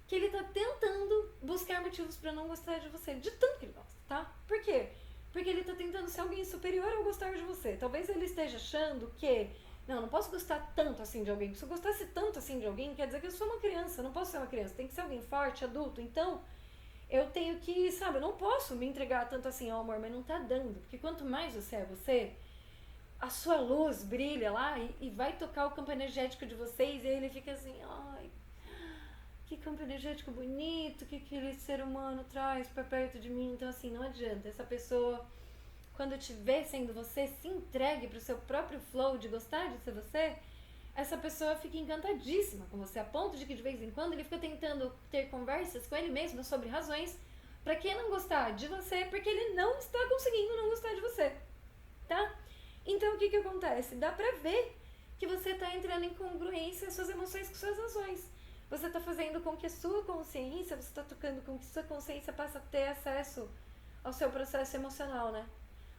que ele tá tentando buscar motivos pra não gostar de você, de tanto que ele gosta, tá? Por quê? Porque ele tá tentando ser alguém superior ao gostar de você. Talvez ele esteja achando que não posso gostar tanto assim de alguém. Se eu gostasse tanto assim de alguém, quer dizer que eu sou uma criança. Eu não posso ser uma criança. Tem que ser alguém forte, adulto. Então, eu tenho que, sabe, eu não posso me entregar tanto assim ao amor, mas não tá dando. Porque quanto mais você é você, a sua luz brilha lá e vai tocar o campo energético de vocês. E aí ele fica assim, ai, que campo energético bonito que aquele ser humano traz pra perto de mim. Então, assim, não adianta. Essa pessoa, quando te vê sendo você, se entregue pro seu próprio flow de gostar de ser você, essa pessoa fica encantadíssima com você, a ponto de que de vez em quando ele fica tentando ter conversas com ele mesmo sobre razões pra que não gostar de você, porque ele não está conseguindo não gostar de você, tá? Então o que acontece? Dá pra ver que você tá entrando em congruência suas emoções com suas ações. Você tá fazendo com que a sua consciência, você tá tocando com que sua consciência passe a ter acesso ao seu processo emocional, né?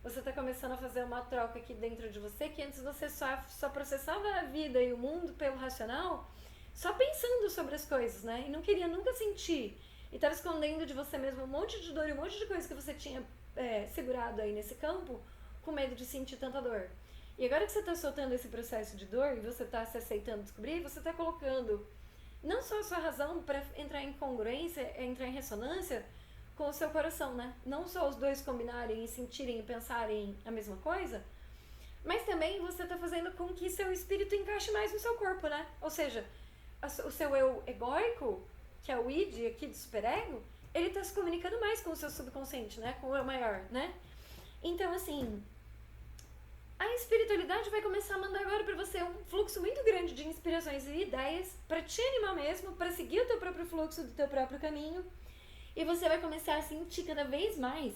Você tá começando a fazer uma troca aqui dentro de você, que antes você só processava a vida e o mundo pelo racional, só pensando sobre as coisas, né? E não queria nunca sentir. E tava escondendo de você mesmo um monte de dor e um monte de coisa que você tinha segurado aí nesse campo, com medo de sentir tanta dor. E agora que você tá soltando esse processo de dor e você tá se aceitando descobrir, você tá colocando não só a sua razão para entrar em congruência, entrar em ressonância com o seu coração, né? Não só os dois combinarem e sentirem e pensarem a mesma coisa, mas também você tá fazendo com que seu espírito encaixe mais no seu corpo, né? Ou seja, o seu eu egóico, que é o id aqui do superego, ele tá se comunicando mais com o seu subconsciente, né? Com o eu maior, né? Então, assim, a espiritualidade vai começar a mandar agora pra você um fluxo muito grande de inspirações e ideias pra te animar mesmo, pra seguir o teu próprio fluxo do teu próprio caminho. E você vai começar a sentir cada vez mais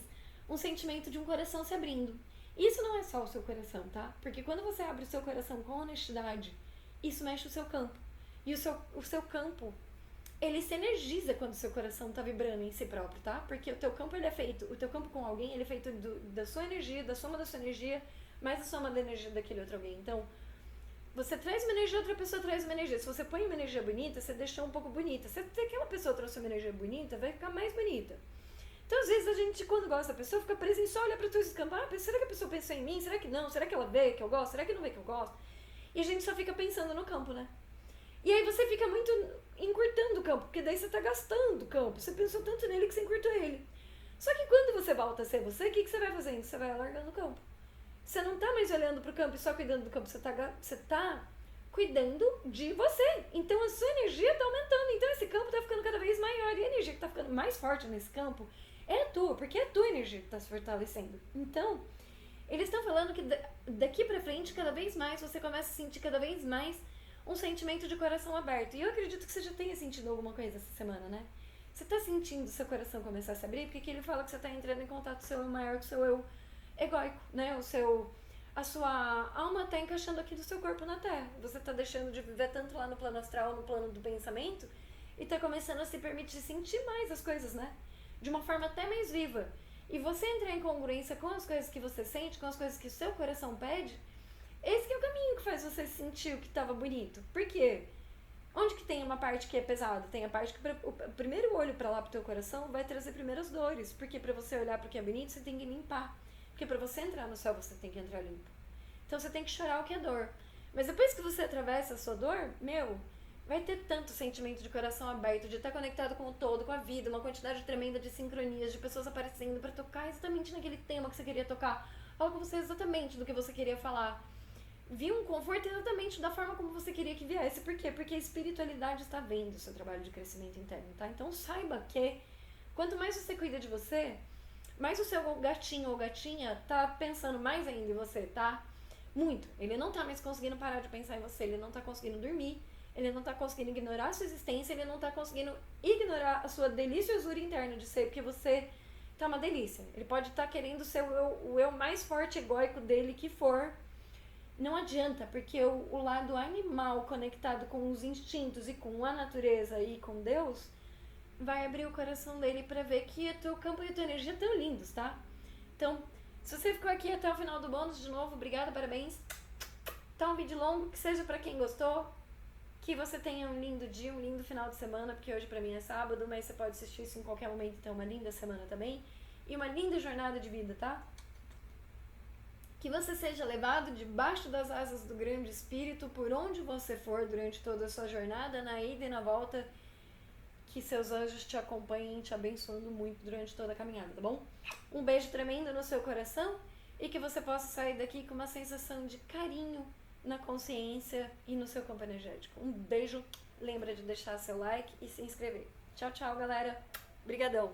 um sentimento de um coração se abrindo. Isso não é só o seu coração, tá? Porque quando você abre o seu coração com honestidade, isso mexe o seu campo. E o seu campo, ele se energiza quando o seu coração tá vibrando em si próprio, tá? Porque o teu campo, ele é feito, o teu campo com alguém, ele é feito da sua energia, da soma da sua energia, mais a soma da energia daquele outro alguém. Então, você traz uma energia, outra pessoa traz uma energia. Se você põe uma energia bonita, você deixa um pouco bonita. Se aquela pessoa trouxe uma energia bonita, vai ficar mais bonita. Então, às vezes, a gente, quando gosta da pessoa, fica presa em só olhar pra todos os campos. Ah, será que a pessoa pensou em mim? Será que não? Será que ela vê que eu gosto? Será que não vê que eu gosto? E a gente só fica pensando no campo, né? E aí você fica muito encurtando o campo, porque daí você tá gastando o campo. Você pensou tanto nele que você encurtou ele. Só que quando você volta a ser você, o que você vai fazendo? Você vai alargando o campo. Você não tá mais olhando pro campo e só cuidando do campo. Você tá cuidando de você. Então a sua energia tá aumentando. Então esse campo tá ficando cada vez maior. E a energia que tá ficando mais forte nesse campo é a tua, porque é a tua energia que tá se fortalecendo. Então, eles estão falando que daqui pra frente, cada vez mais, você começa a sentir cada vez mais um sentimento de coração aberto. E eu acredito que você já tenha sentido alguma coisa essa semana, né? Você tá sentindo seu coração começar a se abrir? Porque aqui ele fala que você tá entrando em contato com o seu eu maior, com o seu eu egóico, né? A sua alma tá encaixando aqui do seu corpo na Terra. Você tá deixando de viver tanto lá no plano astral, no plano do pensamento, e tá começando a se permitir sentir mais as coisas, né? De uma forma até mais viva. E você entrar em congruência com as coisas que você sente, com as coisas que o seu coração pede, esse que é o caminho que faz você sentir o que estava bonito. Por quê? Onde que tem uma parte que é pesada? Tem a parte que o primeiro olho para lá pro teu coração vai trazer primeiras dores. Porque para você olhar pro que é bonito, você tem que limpar. Porque para você entrar no céu, você tem que entrar limpo. Então você tem que chorar o que é dor. Mas depois que você atravessa a sua dor, vai ter tanto sentimento de coração aberto, de estar conectado com o todo, com a vida, uma quantidade tremenda de sincronias, de pessoas aparecendo para tocar exatamente naquele tema que você queria tocar. Falar com você exatamente do que você queria falar. Vir um conforto exatamente da forma como você queria que viesse. Por quê? Porque a espiritualidade está vendo o seu trabalho de crescimento interno, tá? Então saiba que quanto mais você cuida de você, mais o seu gatinho ou gatinha tá pensando mais ainda em você, tá? Muito. Ele não tá mais conseguindo parar de pensar em você, ele não tá conseguindo dormir, ele não tá conseguindo ignorar a sua existência, ele não tá conseguindo ignorar a sua deliciosura interna de ser, porque você tá uma delícia. Ele pode estar querendo ser o eu mais forte egóico dele que for. Não adianta, porque o lado animal conectado com os instintos e com a natureza e com Deus vai abrir o coração dele para ver que o teu campo e a tua energia estão lindos, tá? Então, se você ficou aqui até o final do bônus, de novo, obrigada, parabéns. Tá um vídeo longo, que seja para quem gostou. Que você tenha um lindo dia, um lindo final de semana, porque hoje pra mim é sábado, mas você pode assistir isso em qualquer momento, então uma linda semana também. E uma linda jornada de vida, tá? Que você seja levado debaixo das asas do grande espírito, por onde você for durante toda a sua jornada, na ida e na volta. Que seus anjos te acompanhem, te abençoando muito durante toda a caminhada, tá bom? Um beijo tremendo no seu coração e que você possa sair daqui com uma sensação de carinho na consciência e no seu campo energético. Um beijo, lembra de deixar seu like e se inscrever. Tchau, tchau, galera. Brigadão.